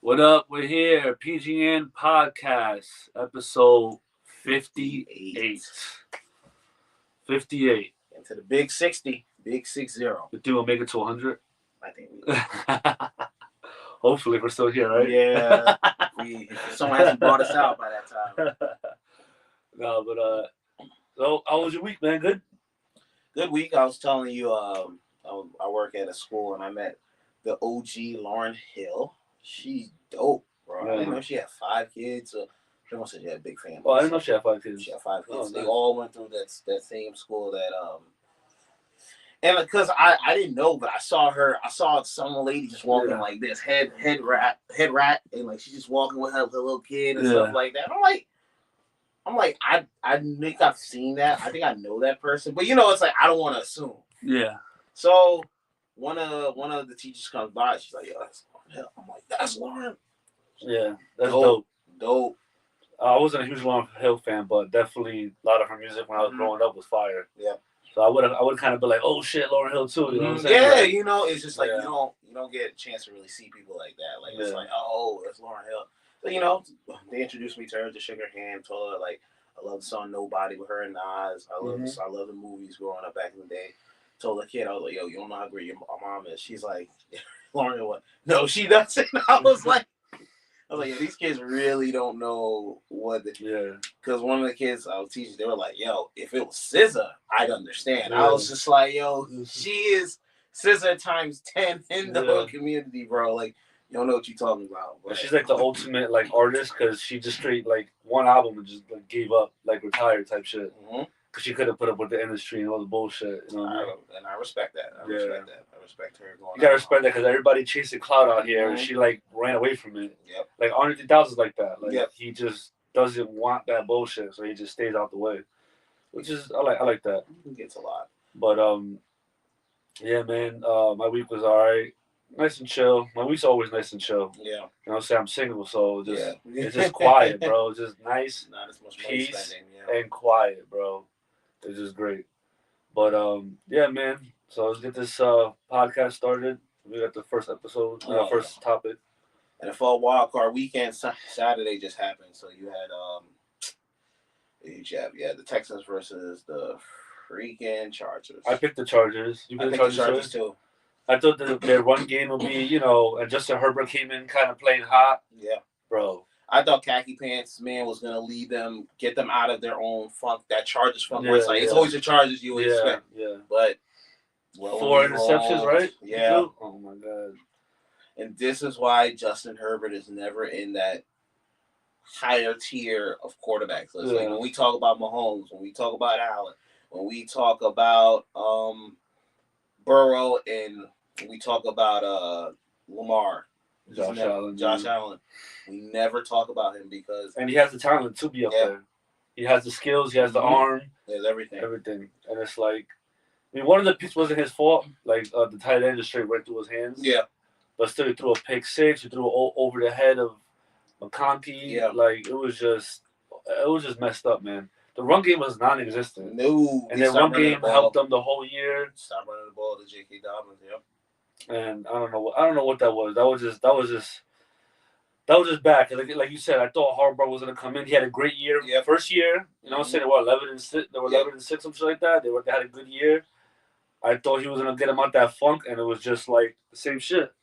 What up? We're here. PGN Podcast, episode 58. 58. Into the big 60, big 60. You think we'll make it to 100? I think we will. Hopefully, we're still here, right? Yeah. Someone hasn't brought us out by that time. No, but, so how was your week, man? Good? Good week. I was telling you, I work at a school and I met the OG Lauren Hill. She's dope, bro. Yeah. I didn't know she had 5 kids. Everyone said she had a big family. Oh, I didn't know she had 5 kids. She had 5 kids. Oh, they nice. all went through that same school that and because I didn't know, but I saw some lady just walking like this, head rat, and like she's just walking with her little kid and stuff like that. I'm like, I think I've seen that. I think I know that person, but it's like I don't want to assume. Yeah. So one of the teachers comes by, she's like, "Yo, that's Lauren Hill." I'm like, "That's Lauren." Yeah, that's dope. Dope. I wasn't a huge Lauren Hill fan, but definitely a lot of her music when I was growing up was fire. Yeah. So I would kind of be like, oh shit, Lauren Hill too. You know what I'm saying? Yeah, like, it's just like you don't get a chance to really see people like that. Like it's like, oh, that's Lauren Hill. So, they introduced me to her, just shook her hand, told her like I love the song Nobody with her and Nas. I love the movies growing up back in the day. Told the kid, I was like, yo, you don't know how great your mom is. She's like, Lauren Hill, what? No, she doesn't. I was like, yeah, these kids really don't know what. Because one of the kids I was teaching, they were like, yo, if it was SZA, I'd understand. I was just like, yo, she is SZA times 10 in the whole community, bro. Like, you don't know what you're talking about. But she's like the ultimate like artist because she just straight like one album and just like gave up, like retired type shit. Because she couldn't put up with the industry and all the bullshit. You know what I mean? And I respect that. I respect her going. You gotta respect that because everybody chasing clout out here, and she like ran away from it. Yep. Like Andre 3000's like that. Like he just doesn't want that bullshit, so he just stays out the way. Which is I like that. He gets a lot. But yeah, man. My week was alright. Nice and chill. My week's always nice and chill. Yeah. You know what I'm saying? I'm single, so it's just quiet, bro. It's just nice, not as much money peace, spending, and quiet, bro. It's just great. But yeah, man. So let's get this podcast started. We got the first episode, first topic. And the fall wild card weekend Saturday just happened. So you had the Texans versus the freaking Chargers. I picked the Chargers. You picked the Chargers too. I thought their run game would be, and Justin Herbert came in kind of playing hot. Yeah, bro. I thought Khaki Pants man was gonna lead them, get them out of their own funk, that Chargers funk. Where it's like it's always the Chargers you would expect. Yeah. But 4 interceptions, right? Yeah. Oh my god. And this is why Justin Herbert is never in that higher tier of quarterbacks. Like when we talk about Mahomes, when we talk about Allen, when we talk about Burrow, and when we talk about Lamar. Josh Allen. We never talk about him because... And he has the talent to be up there. He has the skills. He has the arm. He has everything. Everything. And it's like... I mean, one of the picks wasn't his fault. Like, the tight end just straight went through his hands. Yeah. But still, he threw a pick six. He threw it over the head of McConkey. Yeah. Like, it was just messed up, man. The run game was non-existent. No. And the run game helped them the whole year. Stop running the ball to J.K. Dobbins, And I don't know what that was. That was just bad. Like you said, I thought Harbaugh was gonna come in. He had a great year. Yeah. First year, you know, saying they were 11-6. They were 11-6, something like that. They had a good year. I thought he was gonna get him out that funk, and it was just like the same shit.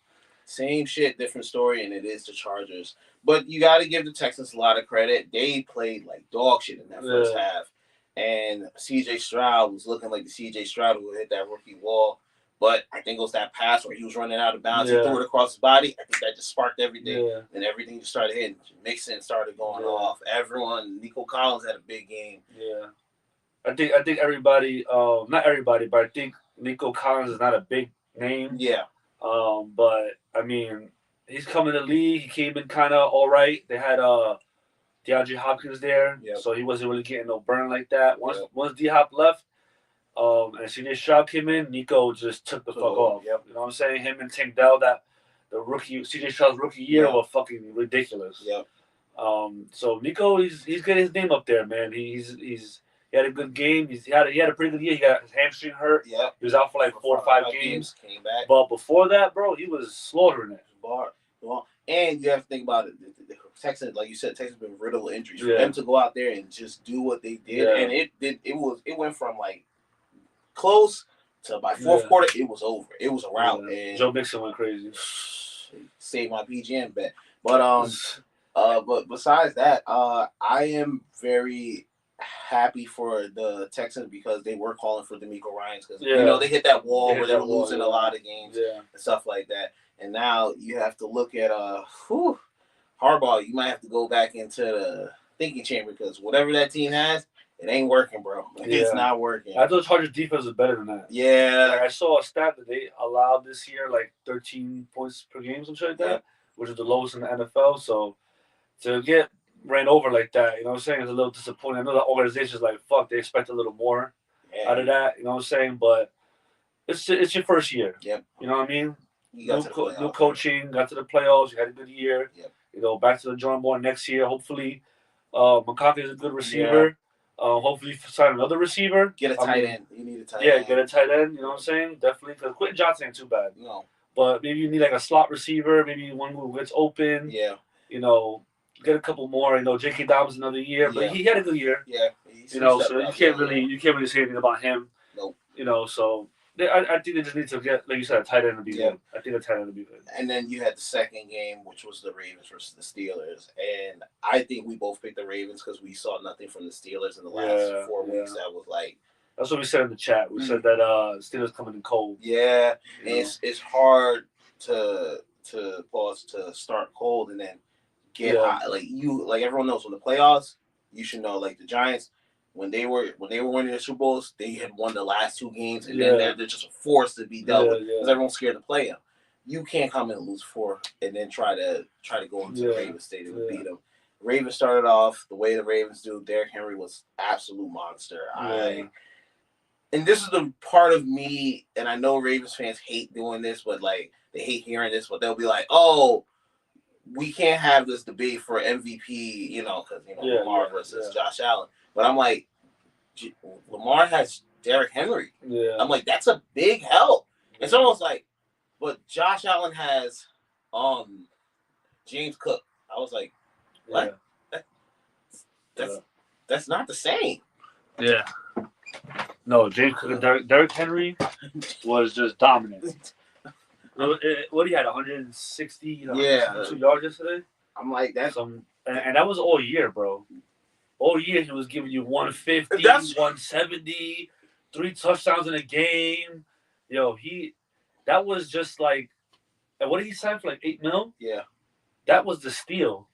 Same shit, different story, and it is the Chargers. But you got to give the Texans a lot of credit. They played like dog shit in that first half, and C.J. Stroud was looking like the C.J. Stroud who hit that rookie wall. But I think it was that pass where he was running out of bounds. He threw it across his body. I think that just sparked everything. And everything just started hitting. Mixon started going off. Everyone, Nico Collins had a big game. Yeah. I think everybody, not everybody, but I think Nico Collins is not a big name. Yeah. But, I mean, he's coming to the league. He came in kind of all right. They had DeAndre Hopkins there. So he wasn't really getting no burn like that. Once D-Hop left, and CJ Stroud came in, Nico just took the fuck off. You know what I'm saying? Him and Tank Dell, the rookie CJ Stroud's rookie year were fucking ridiculous. So Nico, he's getting his name up there, man. He had a good game. He had a pretty good year. He got his hamstring hurt. He was out for like 4 or 5 games. Came back. But before that, bro, he was slaughtering it. And you have to think about it. Texans, like you said, Texans been riddled with injuries. For them to go out there and just do what they did, and it went from like close to by fourth quarter, it was over. It was a rout. And Joe Mixon went crazy. Saved my PGN bet. But besides that, I am very happy for the Texans because they were calling for D'Amico Ryans because they hit that wall where they were losing a lot of games and stuff like that. And now you have to look at Harbaugh. You might have to go back into the thinking chamber because whatever that team has, it ain't working, bro. It's not working. I thought Chargers defense was better than that. Yeah. Like I saw a stat that they allowed this year like 13 points per game, something like that, which is the lowest in the NFL. So to get ran over like that, you know what I'm saying, is a little disappointing. I know the organization's like, fuck, they expect a little more out of that, you know what I'm saying? But it's your first year. Yep. You know what I mean? New coaching, got to the playoffs, you had a good year. Yep. Back to the drawing board next year. Hopefully, McConkey is a good receiver. Yeah. Hopefully, sign another receiver. Get a tight end. You need a tight end. Yeah, get a tight end. You know what I'm saying? Definitely. Because Quentin Johnson ain't too bad. No. But maybe you need like a slot receiver. Maybe one who gets open. Yeah. Get a couple more. J.K. Dobbins another year, but he had a good year. Yeah. So you can't really say anything about him. Nope. So I think they just need to get, like you said, a tight end to be good. I think a tight end would be good. And then you had the second game, which was the Ravens versus the Steelers, and I think we both picked the Ravens because we saw nothing from the Steelers in the last 4 weeks. That was like. That's what we said in the chat. We said that Steelers coming in cold. Yeah, and it's hard to pause to start cold and then get hot. Like everyone knows when the playoffs, you should know like the Giants when they were winning the Super Bowls, they had won the last 2 games and then they're just a force to be dealt with because everyone's scared to play them. You can't come in and lose 4 and then try to go into the Ravens Stadium and beat them. Ravens started off the way the Ravens do. Derrick Henry was absolute monster. And this is the part of me, and I know Ravens fans hate doing this, but like they hate hearing this, but they'll be like, "Oh, we can't have this debate for MVP," because Lamar versus Josh Allen. But I'm like, Lamar has Derrick Henry. Yeah. I'm like, that's a big help. It's almost like, but Josh Allen has James Cook. I was like, what? Yeah. That's not the same. Yeah. No, James Cook and Derrick Henry was just dominant. What he had, 160, 2 yards yesterday? I'm like, that's and that was all year, bro. All year he was giving you 150, 170, 3 touchdowns in a game. That was just like, and what did he sign for, like $8 million? Yeah. That was the steal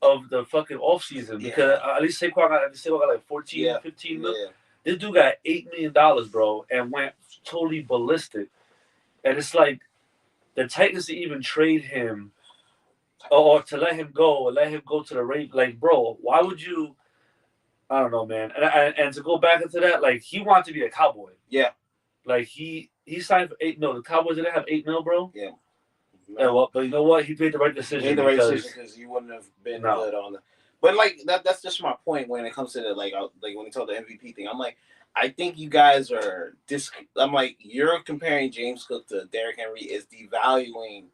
of the fucking offseason because at least Saquon got like 14, 15 million. Yeah. This dude got $8 million, bro, and went totally ballistic. And it's like the Titans to even trade him or to let him go to the Ravens. Like, bro, why would you? I don't know, man. And to go back into that, like he wanted to be a Cowboy. Yeah. Like he signed for $8 million. The Cowboys didn't have $8 million, bro. Yeah. No. But you know what? He made the right decision. He made the right decision because he wouldn't have been good on the. But like that's just my point when it comes to the like when you talk the MVP thing. I'm like, I think you guys are I'm like, you're comparing James Cook to Derrick Henry is devaluing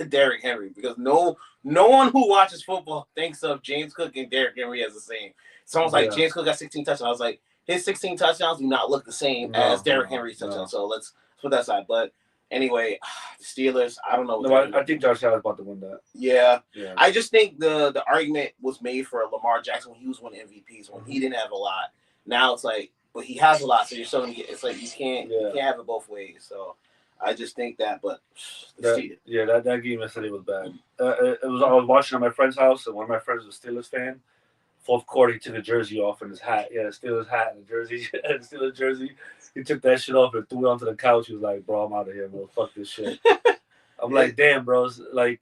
Derrick Henry because no one who watches football thinks of James Cook and Derrick Henry as the same. It's almost like James Cook got 16 touchdowns. I was like, his 16 touchdowns do not look the same as Derrick Henry's touchdowns. So let's put that aside. But anyway, the Steelers, I don't know. I think Josh Allen's about to win that. Yeah. I just think the argument was made for Lamar Jackson when he was winning MVPs, when he didn't have a lot. Now it's like, but he has a lot, so you're still gonna get. It's like you can't have it both ways. So I just think that, but that game yesterday was bad. I was watching at my friend's house, and one of my friends was a Steelers fan. Fourth quarter, he took a jersey off and his hat. Yeah, Steelers hat and a jersey, and Steelers jersey. He took that shit off and threw it onto the couch. He was like, "Bro, I'm out of here, bro. Fuck this shit." I'm like, "Damn, bro." Like,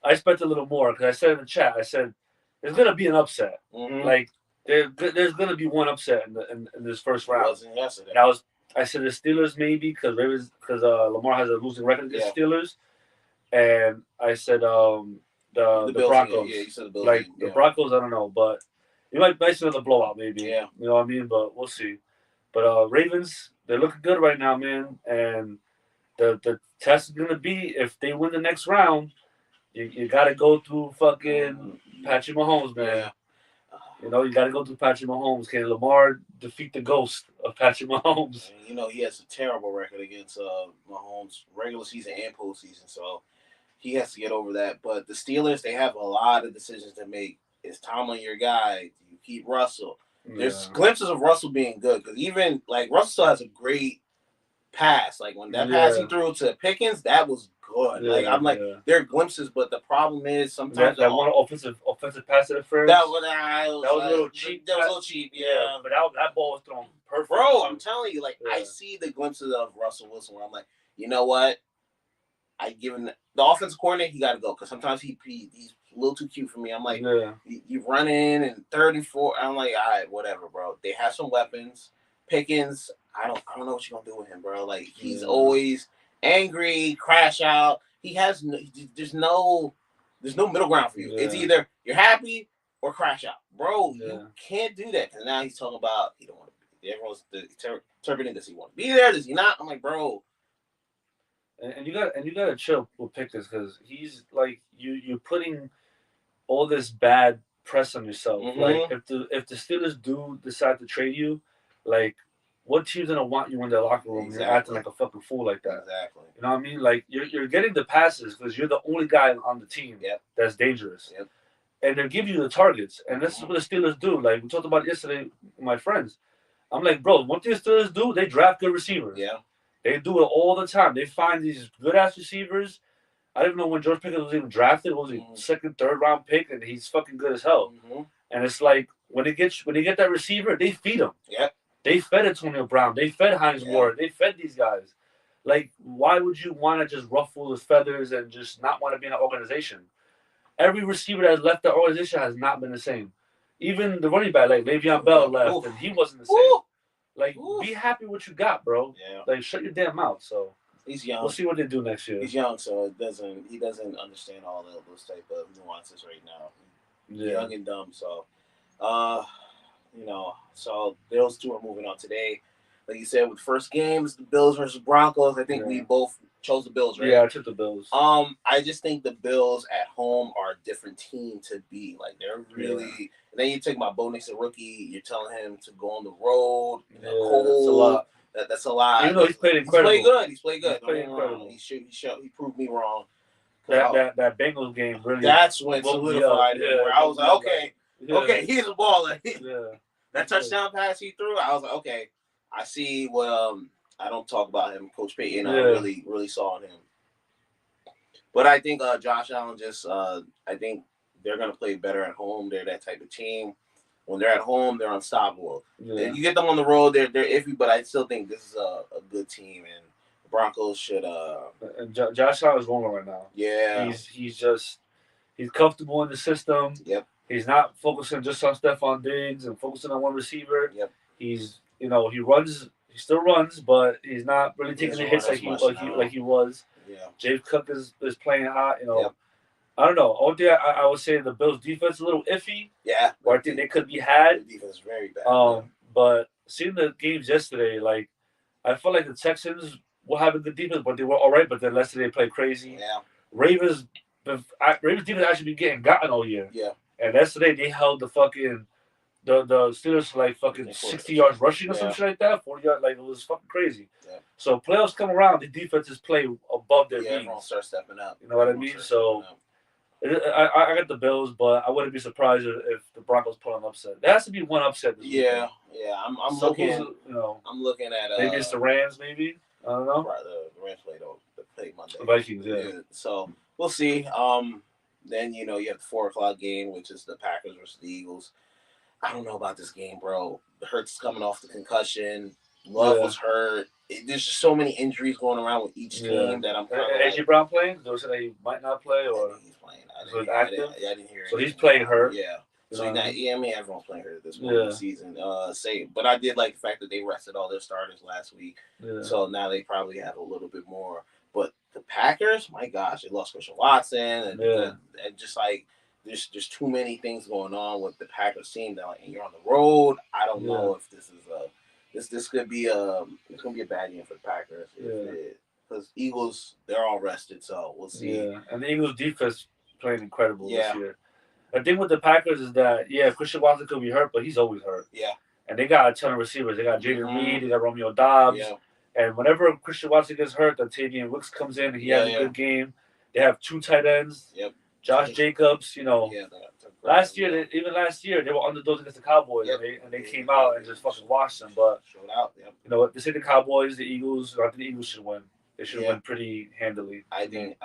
I expect a little more because I said in the chat, I said, "There's gonna be an upset. Mm-hmm. Like, there's gonna be one upset in this first round." Wasn't yesterday. And I said the Steelers maybe because Lamar has a losing record against Steelers, and I said the Broncos. Yeah, you said the Bills. Like the Broncos, I don't know, but it might be another blowout maybe. Yeah, you know what I mean. But we'll see. But Ravens, they're looking good right now, man. And the test is gonna be if they win the next round. You got to go through fucking Patrick Mahomes, man. Yeah. You know, you got to go through Patrick Mahomes. Can Lamar defeat the ghost of Patrick Mahomes? And, you know, he has a terrible record against Mahomes regular season and postseason, so he has to get over that. But the Steelers, they have a lot of decisions to make. Is Tomlin your guy? Do you keep Russell? There's glimpses of Russell being good because even like Russell still has a great pass. Like when that pass he threw to Pickens, that was good. Like I'm like there are glimpses, but the problem is sometimes that one offensive pass interference. That was a little cheap. That was a little cheap. Yeah, but that ball was thrown perfect. Bro, I'm telling you, like I see the glimpses of Russell Wilson where I'm like, you know what? I give him the offensive coordinator. He got to go because sometimes he's a little too cute for me. I'm like, you run in 3rd and 4. I'm like, all right, whatever, bro. They have some weapons. Pickens, I don't know what you're gonna do with him, bro. Like he's always angry, crash out. He has there's no middle ground for you. It's either you're happy or crash out, bro. You can't do that because now he's talking about he don't want to be. Everyone's interpreting, does he want to be there? Does he not? I'm like, bro. And you gotta chill with Pickens because he's like you're putting all this bad press on yourself. Like if the Steelers do decide to trade you, like what team's gonna want you in their locker room? You're acting like a fucking fool like that. Exactly. You know what I mean? Like you're getting the passes because you're the only guy on the team that's dangerous. Yep. And they'll give you the targets, and this is what the Steelers do. Like we talked about yesterday with my friends. I'm like, bro, what the Steelers do? They draft good receivers. Yeah. They do it all the time. They find these good ass receivers. I didn't know when George Pickens was even drafted. What was he, 2nd, 3rd round pick, and he's fucking good as hell. And it's like when they get that receiver, they feed him. Yeah. They fed Antonio Brown. They fed Hines Ward. They fed these guys. Like, why would you want to just ruffle his feathers and just not want to be in an organization? Every receiver that has left the organization has not been the same. Even the running back, like Le'Veon Bell, left, and he wasn't the same. Like, be happy with what you got, bro. Yeah. Like, shut your damn mouth. So he's young. We'll see what they do next year. He's young, so he doesn't understand all those type of nuances right now. Young and dumb. So, you know, so those two are moving on today. Like you said, with first games, the Bills versus Broncos. I think we both chose the Bills, right? Yeah, I took the Bills. I just think the Bills at home are a different team to beat. Like they're really. Yeah. And then you take my Bo Nix, a rookie. You're telling him to go on the road in the cold. That's a lot. That's a lot. Even though he's played incredible. He's played good. He's played incredible. He proved me wrong. That Bengals game really. That's when solidified it. Where I was like, okay, he's a baller. That touchdown pass he threw, I was like, okay, I see what I don't talk about him, Coach Payton. I really saw in him. But I think Josh Allen I think they're gonna play better at home. They're that type of team. When they're at home, they're unstoppable. Yeah. You get them on the road, they're iffy, but I still think this is a good team, and the Broncos should. And Josh Allen is rolling right now. Yeah, he's comfortable in the system. Yep. He's not focusing just on Stephon Diggs and focusing on one receiver. Yep. He's he runs. He still runs, but he's not really taking the hits like he was. Yeah. James Cook is playing hot. Yep. I don't know. Only thing I would say the Bills' defense is a little iffy. Yeah. Or I think they could be had. The defense is very bad. But seeing the games yesterday, like I felt like the Texans will have a good defense, but they were all right. But then yesterday they played crazy. Yeah. Ravens defense actually been gotten all year. Yeah. And yesterday they held the Steelers to like fucking 60 yards rushing or some shit like that, 40 yards, like it was fucking crazy. Yeah. So playoffs come around, the defenses play above their means. Everyone start stepping up. You know what I mean? So I got the Bills, but I wouldn't be surprised if the Broncos pull an upset. There has to be one upset this weekend. Yeah. I'm looking. I'm looking at maybe it's the Rams. Maybe I don't know. Right, the Rams play Monday. The Vikings, yeah. So we'll see. Then you have the 4:00 game, which is the Packers versus the Eagles. I don't know about this game, bro. Hurts coming off the concussion. Love was hurt. There's just so many injuries going around with each team that I'm. AJ Brown playing? Those that he might not play, or he's playing. I didn't hear. So he's playing hurt. Yeah. So everyone's playing hurt at this point of the season. But I did like the fact that they rested all their starters last week. Yeah. So now they probably have a little bit more. But the Packers, my gosh, they lost Christian Watson, and just like there's too many things going on with the Packers team that and you're on the road. I don't know if this is this could be it's gonna be a bad game for the Packers. Because Eagles, they're all rested, so we'll see. Yeah, and the Eagles defense playing incredible this year. The thing with the Packers is that Christian Watson could be hurt, but he's always hurt. Yeah. And they got a ton of receivers. They got Jaden Reed, they got Romeo Dobbs. Yeah. And whenever Christian Watson gets hurt, Tavian Wicks comes in and he has a good game. They have 2 tight ends. Yep. Josh Jacobs, last year they were underdogs against the Cowboys, and they came out and just fucking washed them. But showed out. They say the Cowboys, the Eagles. I think the Eagles should win. They should win pretty handily. I think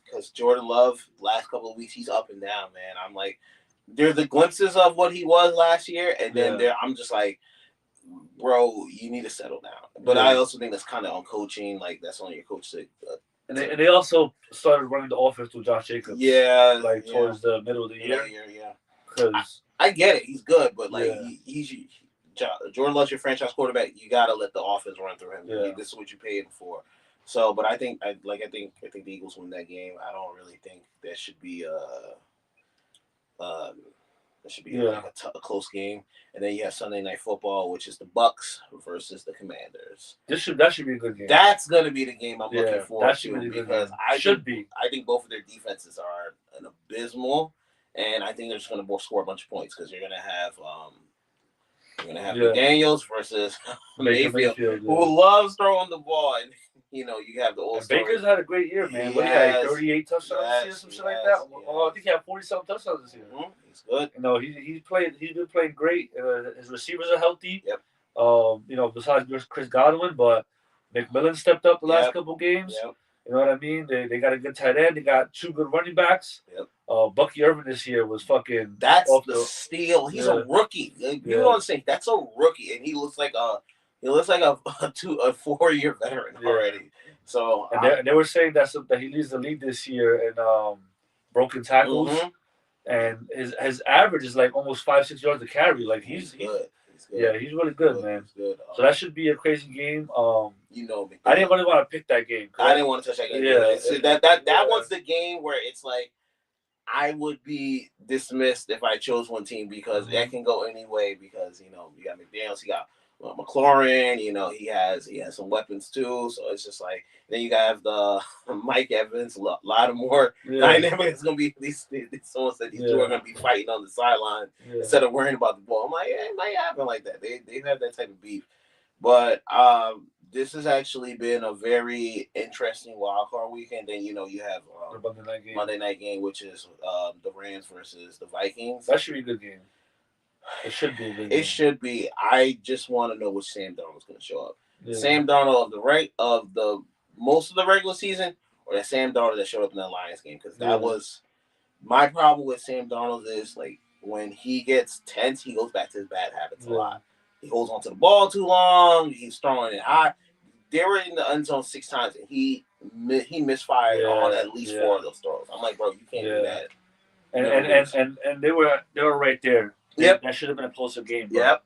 because Jordan Love last couple of weeks he's up and down, man. I'm like, there's the glimpses of what he was last year, and then I'm just like, bro, you need to settle down. But I also think that's kind of on coaching. Like that's on your coach to. And they also started running the offense with Josh Jacobs. Yeah, towards the middle of the year. Because I get it, he's good, but he's Jordan Love's your franchise quarterback. You gotta let the offense run through him. Yeah. This is what you paid him for. So, but I think the Eagles win that game. I don't really think there should be a close game. And then you have Sunday Night Football, which is the Bucks versus the Commanders. That should be a good game. That's gonna be the game I'm looking forward that should to be because I think both of their defenses are an abysmal, and I think they're just gonna score a bunch of points because you're gonna have McDaniels versus Mayfield, who loves throwing the ball, and you have the old. Baker's had a great year, man. What he had 38 touchdowns this year, some shit like that. I think he had 40-something touchdowns this year. Mm-hmm. He's good. He's been playing great. His receivers are healthy. Yep. Besides Chris Godwin, but McMillan stepped up the last couple games. Yep. You know what I mean? They got a good tight end. They got 2 good running backs. Yep. Bucky Irvin this year was fucking. That's the steal. He's a rookie. You know what I'm saying? That's a rookie, and he looks like a 4-year veteran already. So they were saying that he leads the league this year in broken tackles, and his average is like almost 5-6 yards to carry. Like he's good. Yeah, he's really good, man. Good. So that should be a crazy game. Me. I didn't really want to pick that game. I didn't want to touch that game. Yeah, so that one's the game where it's like I would be dismissed if I chose one team because that can go any way because you got McDaniels, you got McLaurin, he has some weapons too. So it's just like then you have the Mike Evans, a lot of more dynamic. It's gonna be at least someone said these two are gonna be fighting on the sideline instead of worrying about the ball. I'm like, it might happen like that. They have that type of beef. But this has actually been a very interesting wild card weekend. Then you have the Monday night game, which is the Rams versus the Vikings. That should be a good game. It should be a good game. It should be. I just want to know which Sam Darnold's going to show up. Yeah. Sam Darnold of the most of the regular season, or that Sam Darnold that showed up in the Lions game, because that was my problem with Sam Darnold is like when he gets tense, he goes back to his bad habits a lot. He holds onto the ball too long. He's throwing it high. They were in the end zone 6 times, and he misfired on at least 4 of those throws. I'm like, bro, you can't do that. And they were right there. That should have been a closer game. But,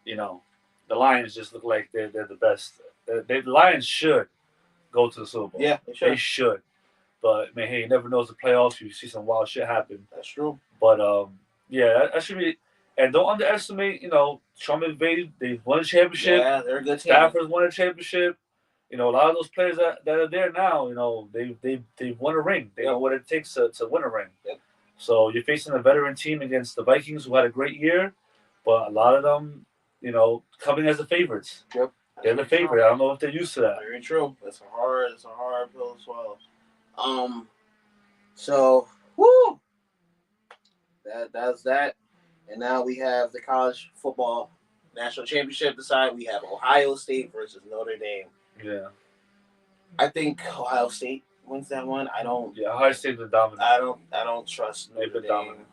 the Lions just look like they're the best. The Lions should go to the Super Bowl. Yeah, they should. But man, hey, you never know. It's the playoffs. You see some wild shit happen. That's true. But that should be. And don't underestimate. Sean McVay. They won a championship. Yeah, they're a good team. Stafford's won a championship. A lot of those players that are there now. They've won a ring. They know what it takes to win a ring. Yep. So you're facing a veteran team against the Vikings, who had a great year, but a lot of them, coming as the favorites. Yep. They're the favorite. I don't know if they're used to that. Very true. It's a hard pill to swallow. So, woo! That's that. And now we have the college football national championship decided. We have Ohio State versus Notre Dame. Yeah. I think Ohio State wins that one. Ohio State's the dominant. I don't trust Notre Dame.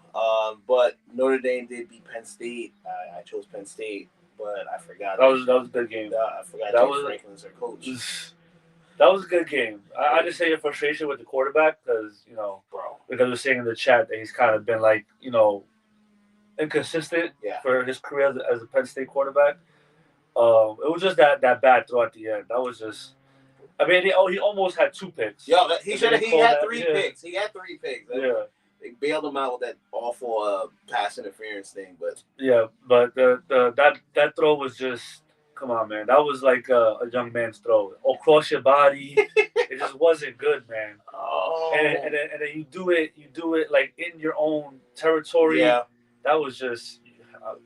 But Notre Dame did beat Penn State. I chose Penn State, but I forgot. That was a good game. I forgot James Franklin's their coach. That was a good game. I just say your frustration with the quarterback because we're saying in the chat that he's kind of been like inconsistent for his career as a Penn State quarterback. It was just that bad throw at the end. That was just. I mean, he almost had 2 picks. He had 3 picks. He had 3 picks. They bailed him out with that awful pass interference thing, but but that throw was just Come on, man. That was like a young man's throw. Across your body. It just wasn't good, man. Oh. And then you do it like in your own territory. Yeah. That was just.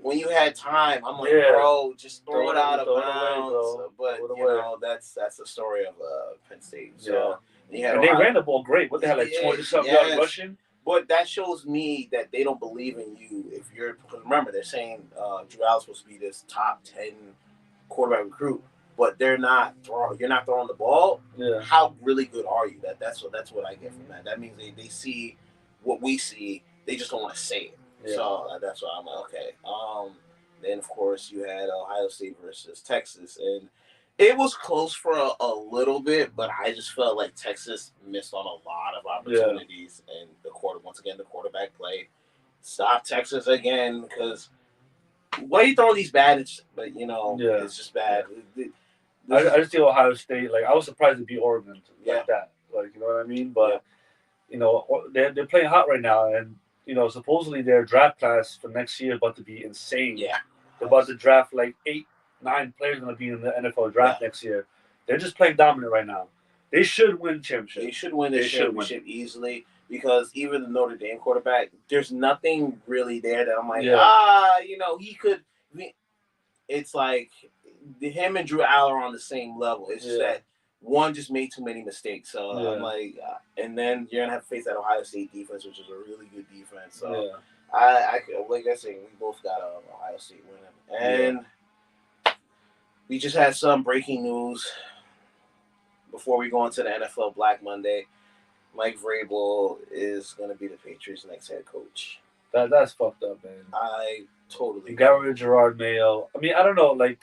When you had time, I'm like, bro, just throw it out of bounds. But you know, that's the story of Penn State. So and they ran the ball great. What they had like 20-something yards rushing. But that shows me that they don't believe in you. If you're, because remember, they're saying Drew Allen's supposed to be this top 10 quarterback recruit, but they're not throwing. You're not throwing the ball. Yeah. How really good are you? That's what I get from that. That means they see what we see. They just don't want to say it. Yeah. So that's why I'm like, okay. Then of course you had Ohio State versus Texas, and it was close for a little bit, but I just felt like Texas missed on a lot of opportunities, and the quarterback play stopped Texas again, because why are you throwing these bad? But it's just bad. I just feel Ohio State. Like I was surprised to beat Oregon like that. Like you know what I mean? But they're playing hot right now, and supposedly their draft class for next year is about to be insane. Yeah, they're about to draft like 8-9 players going to be in the NFL draft next year. They're just playing dominant right now. They should win championship. They should win the championship easily, because even the Notre Dame quarterback, there's nothing really there that I'm like, he could. It's like him and Drew Allen are on the same level. It's just that one just made too many mistakes. So I'm like, and then you're gonna have to face that Ohio State defense, which is a really good defense. So I like I said, we both got Ohio State winning, and we just had some breaking news before we go into the NFL Black Monday. Mike Vrabel is going to be the Patriots' next head coach. That's fucked up, man. I totally. You got rid of Gerard Mayo. I mean, I don't know. Like,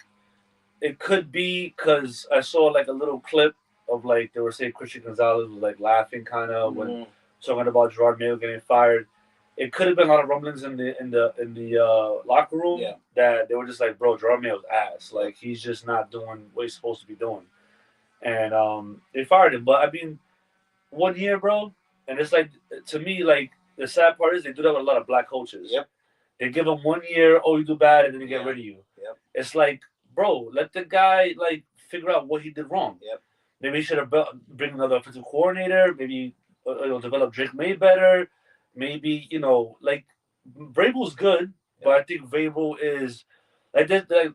it could be because I saw like a little clip of like they were saying Christian Gonzalez was like laughing kind of when talking about Gerard Mayo getting fired. It could have been a lot of rumblings in the locker room that they were just like, bro, Gerard Mayo's ass. Like he's just not doing what he's supposed to be doing, and they fired him. But I mean, 1 year, bro, and it's like, to me, like the sad part is they do that with a lot of black coaches. Yep. They give him 1 year, you do bad, and then they get rid of you. Yep. It's like, bro, let the guy like figure out what he did wrong. Yep. Maybe he should have bring another offensive coordinator. Maybe develop Drake May better. Maybe like Vrabel's good, but I think Vrabel is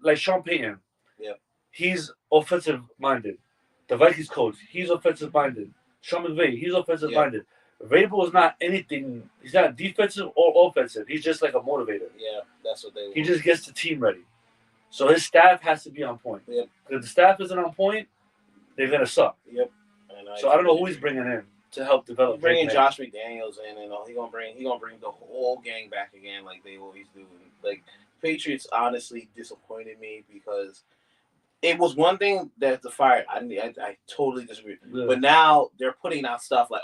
like Sean Payton. Yep. He's offensive minded. The Vikings coach, he's offensive minded. Sean McVay, he's offensive minded. Vrabel is not anything. He's not defensive or offensive. He's just like a motivator. Yeah, that's what they want. He just gets the team ready. So his staff has to be on point. Yep. If the staff isn't on point, they're gonna suck. Yep. So I don't know who he's bringing in to help develop. He's bringing Josh McDaniels in, and he's gonna bring the whole gang back again, like they always do. Like Patriots, honestly disappointed me, because it was one thing that the fire. I totally disagree. Yeah. But now they're putting out stuff like,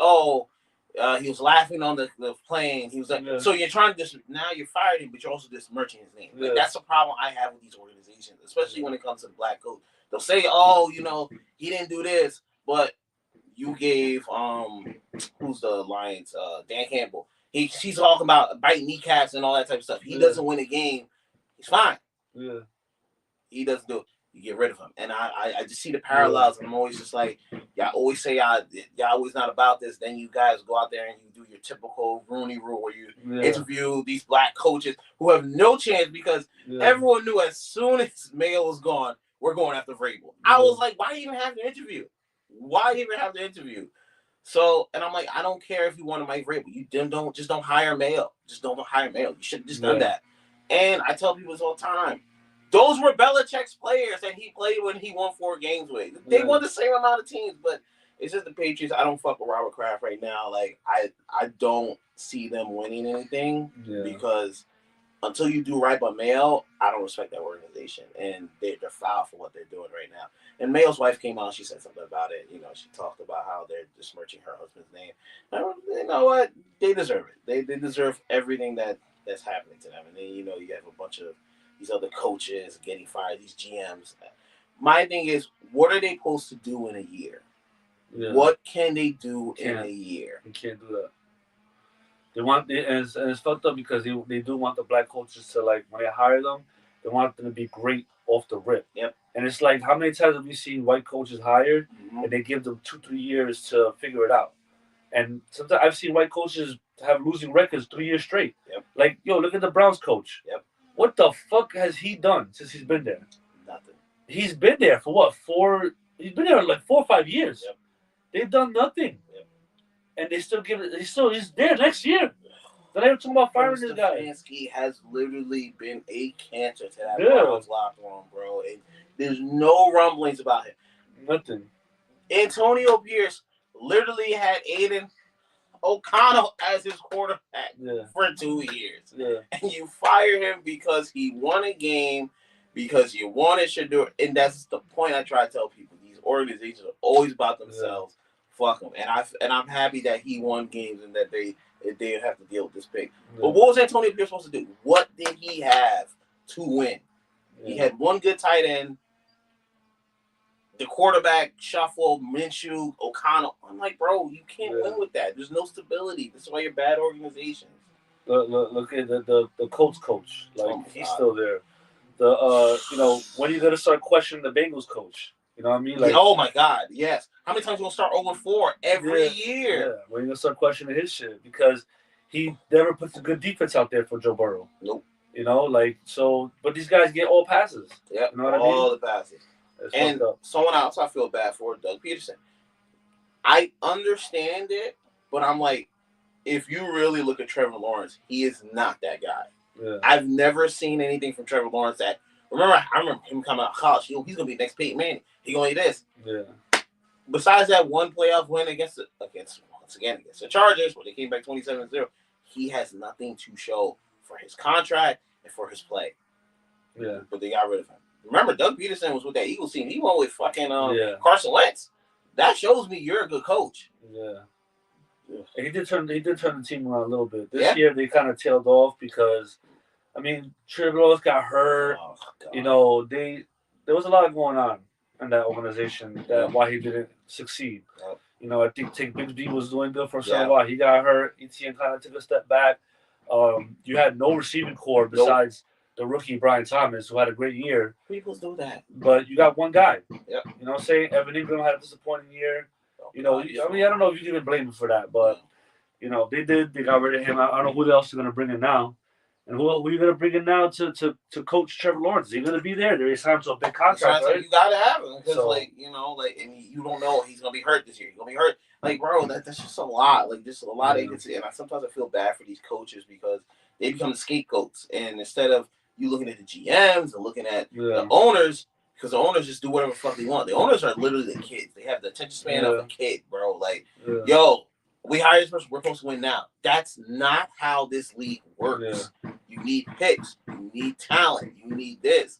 he was laughing on the plane. He was like, so you're trying to now you're fired him, but you're also besmirching his name. Like, that's the problem I have with these organizations, especially when it comes to the black coach. They'll say, he didn't do this, but you gave who's the Lions, Dan Campbell. He's talking about biting kneecaps and all that type of stuff. He doesn't win a game, he's fine. Yeah, he doesn't do it. You get rid of him, and I just see the parallels. And I'm always just like, y'all always say y'all always not about this. Then you guys go out there and you do your typical Rooney Rule, where you interview these black coaches who have no chance, because everyone knew as soon as Mayo was gone, we're going after Vrabel. I was like, why even have the interview? So, and I'm like, I don't care if you want to Mike Vrabel. You don't hire Mayo. Just don't hire Mayo. You should have just done that. And I tell people this all the time. Those were Belichick's players that he played when he won 4 games with. They won the same amount of teams, but it's just the Patriots. I don't fuck with Robert Kraft right now. Like, I don't see them winning anything because until you do right by Mayo, I don't respect that organization. And they're foul for what they're doing right now. And Mayo's wife came out, she said something about it. She talked about how they're besmirching her husband's name. You know what? They deserve it. They deserve everything that's happening to them. And then, you have a bunch of these other coaches getting fired, these GMs. My thing is, what are they supposed to do in a year? Yeah. What can they do in a year? They can't do that. They want, and it's fucked up because they do want the black coaches to, like, when they hire them, they want them to be great off the rip. Yep. And it's like, how many times have we seen white coaches hired and they give them 2-3 years to figure it out? And sometimes I've seen white coaches have losing records 3 years straight. Yep. Like, yo, look at the Browns coach. Yep. What the fuck has he done since he's been there? Nothing. He's been there for what? He's been there like 4 or 5 years. Yep. They've done nothing. Yep. And they still give it. He's there next year. They're not even talking about firing this guy. Stefanski has literally been a cancer to that Browns locker room, bro. And there's no rumblings about him. Nothing. Antonio Pierce literally had Aiden O'Connell as his quarterback for 2 years. Yeah. And you fire him because he won a game, because you wanted Shador. And that's the point I try to tell people. These organizations are always about themselves. Fuck them. And I'm happy that he won games and that they didn't have to deal with this pick. But what was Antonio Pierce supposed to do? What did he have to win? He had one good tight end. The quarterback, Shuffle, Minshew, O'Connell. I'm like, bro, you can't win with that. There's no stability. This is why you're bad organizations. Look at the Colts coach. Like, he's still there. When are you gonna start questioning the Bengals coach? You know what I mean? Like, oh my God, yes. How many times are we gonna start 0-4 every year? Yeah, when you gonna start questioning his shit because he never puts a good defense out there for Joe Burrow. Nope. You know, like so. But these guys get all passes. Yep. You know what I mean? All the passes. And someone else I feel bad for, Doug Peterson. I understand it, but I'm like, if you really look at Trevor Lawrence, he is not that guy. Yeah. I've never seen anything from Trevor Lawrence that. I remember him coming out of college. He's gonna be the next Peyton Manning. He's gonna be this. Yeah. Besides that one playoff win against the Chargers, where they came back 27-0, he has nothing to show for his contract and for his play. Yeah. But they got rid of him. Remember, Doug Peterson was with that Eagles team. He went with fucking Carson Wentz. That shows me you're a good coach. Yeah. And he did turn the team around a little bit. This year they kind of tailed off because, I mean, Trevor Lawrence got hurt. Oh, you know, there was a lot going on in that organization why he didn't succeed. Yep. You know, I think Bigsby was doing good for a while. He got hurt. ETN kind of took a step back. You had no receiving core besides the rookie Brian Thomas, who had a great year. People do that. But you got one guy. Yep. You know what I'm saying? Evan Ingram had a disappointing year. You know, I mean, I don't know if you can even blame him for that, but, you know, they got rid of him. I don't know who else they're going to bring in now. And who are you going to bring in now to coach Trevor Lawrence? Is he going to be there? There is time to a big contract, right? You got to have him because, and you don't know he's going to be hurt this year. He's going to be hurt. Like, bro, that's just a lot. Like, just a lot of agency. And sometimes I feel bad for these coaches because they become the scapegoats. And instead of you looking at the GMs and looking at the owners, because the owners just do whatever the fuck they want. The owners are literally the kids. They have the attention span of a kid, bro. Like, yo, we hired this person. We're supposed to win now. That's not how this league works. Yeah. You need picks. You need talent. You need this.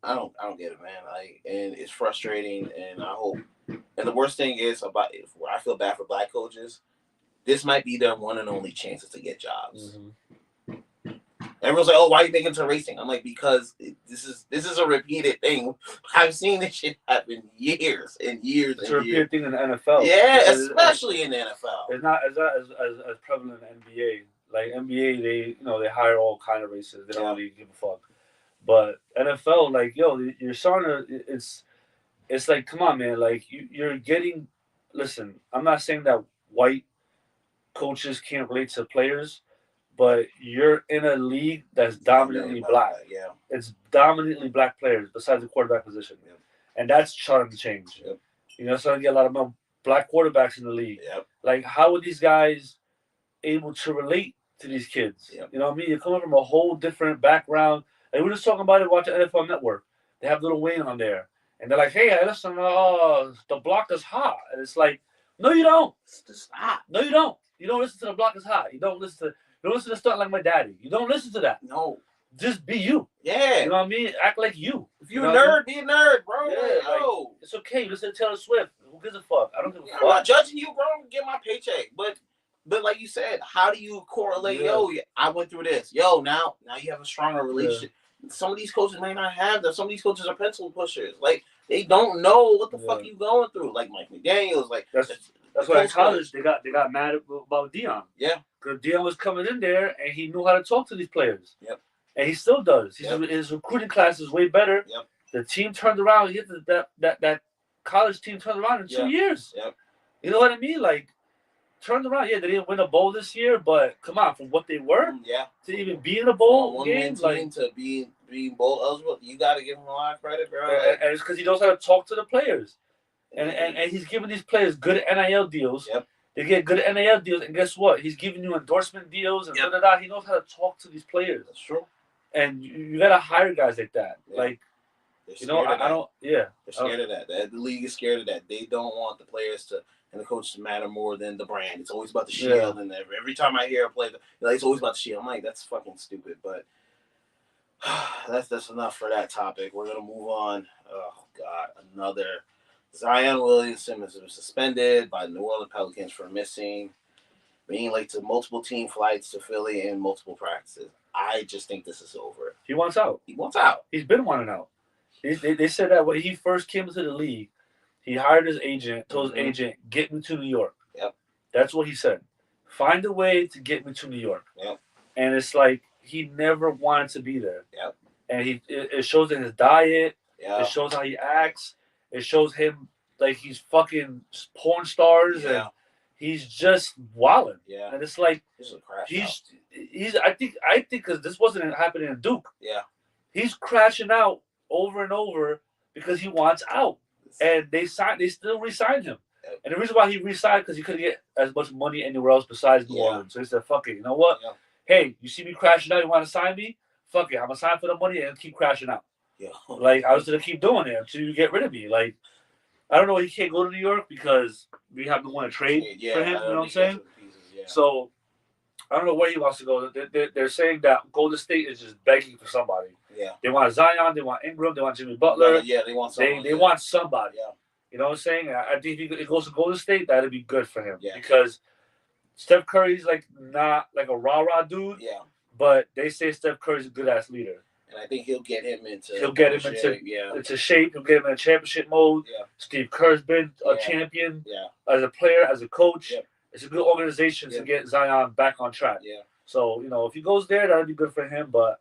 I don't get it, man. And it's frustrating. And I hope. And the worst thing is I feel bad for black coaches. This might be their one and only chances to get jobs. Mm-hmm. Everyone's like, "Oh, why are you making it to racing?" I'm like, because this is a repeated thing. I've seen this shit happen years and years. It's a repeated thing in the NFL. Yeah, especially in the NFL. It's not as prevalent in the NBA. Like NBA, they hire all kind of races. They don't really give a fuck. But NFL, like, yo, you're starting to. It's like, come on, man. Like you're getting. Listen, I'm not saying that white coaches can't relate to players. But you're in a league that's dominantly black. Yeah. It's dominantly black players besides the quarterback position. Yeah. And that's starting to change. Yep. You know, starting to get a lot of more black quarterbacks in the league. Yep. Like, how are these guys able to relate to these kids? Yep. You know what I mean? You're coming from a whole different background. And we were just talking about it watching NFL Network. They have Lil Wayne on there. And they're like, hey, listen, the block is hot. And it's like, no, you don't. Stop. No, you don't. You don't listen to the block is hot. You don't listen to stuff like my daddy. You don't listen to that. No. Just be you. Yeah. You know what I mean? Act like you. If you're a nerd, be a nerd, bro. Yeah, like, it's okay. Listen to Taylor Swift. Who gives a fuck? I don't give a fuck. I'm not judging you, bro. Get my paycheck. But like you said, how do you correlate? Yeah. Yo, I went through this. Yo, now you have a stronger relationship. Yeah. Some of these coaches may not have that. Some of these coaches are pencil pushers. Like, they don't know what the fuck you going through. Like Mike McDaniels. Like that's why in college they got mad about Deion. Yeah. Because Deion was coming in there and he knew how to talk to these players. Yep. And he still does. His recruiting class is way better The team turned around. He hit that college team turned around in 2 years. Yep. You know what I mean? Like, turned around. Yeah, they didn't win a bowl this year, but come on, from what they were, to even be in a bowl game, like to be bowl eligible, you got to give him a lot of credit, bro. And it's because he knows how to talk to the players, and he's giving these players good NIL deals. Yep. They get good NIL deals, and guess what? He's giving you endorsement deals and da. He knows how to talk to these players. That's true. And you gotta hire guys like that. Yeah. Like, I don't. Yeah, they're scared of that. The league is scared of that. They don't want the players and the coach to matter more than the brand. It's always about the shield, and every time I hear a play, it's always about the shield. I'm like, that's fucking stupid. But that's enough for that topic. We're gonna move on. Oh God, another Zion Williamson was suspended by the New Orleans Pelicans for being late to multiple team flights to Philly and multiple practices. I just think this is over. He wants out. He's been wanting out. They said that when he first came into the league, he hired his agent, told his agent, get me to New York. Yep. That's what he said. Find a way to get me to New York. Yep. And it's like he never wanted to be there. Yep. And it shows in his diet. Yep. It shows how he acts. It shows him like he's fucking porn stars and he's just wilding. Yeah. And it's like I think because this wasn't happening in Duke. Yeah. He's crashing out over and over because he wants out. And they still re-signed him. Yep. And the reason why he re-signed because he couldn't get as much money anywhere else besides New Orleans. So he said, fuck it. You know what? Yep. Hey, you see me crashing out, you want to sign me? Fuck it. I'm going to sign for the money and keep crashing out. Yeah. Like, I was going to keep doing it until you get rid of me. Like, I don't know. He can't go to New York because we have to want to trade for him. You know what I'm saying? So, I don't know where he wants to go. They're saying that Golden State is just begging for somebody. Yeah. They want Zion. They want Ingram. They want Jimmy Butler. Yeah, they want somebody. They want somebody. Yeah. You know what I'm saying? I think if he goes to Golden State, that'd be good for him. Yeah. Because Steph Curry's like not like a rah-rah dude. Yeah. But they say Steph Curry's a good-ass leader. And I think he'll get him into shape. He'll get him in championship mode. Yeah. Steve Kerr's been a champion as a player, as a coach. Yeah. It's a good organization to get Zion back on track. Yeah. So, if he goes there, that'd be good for him. But,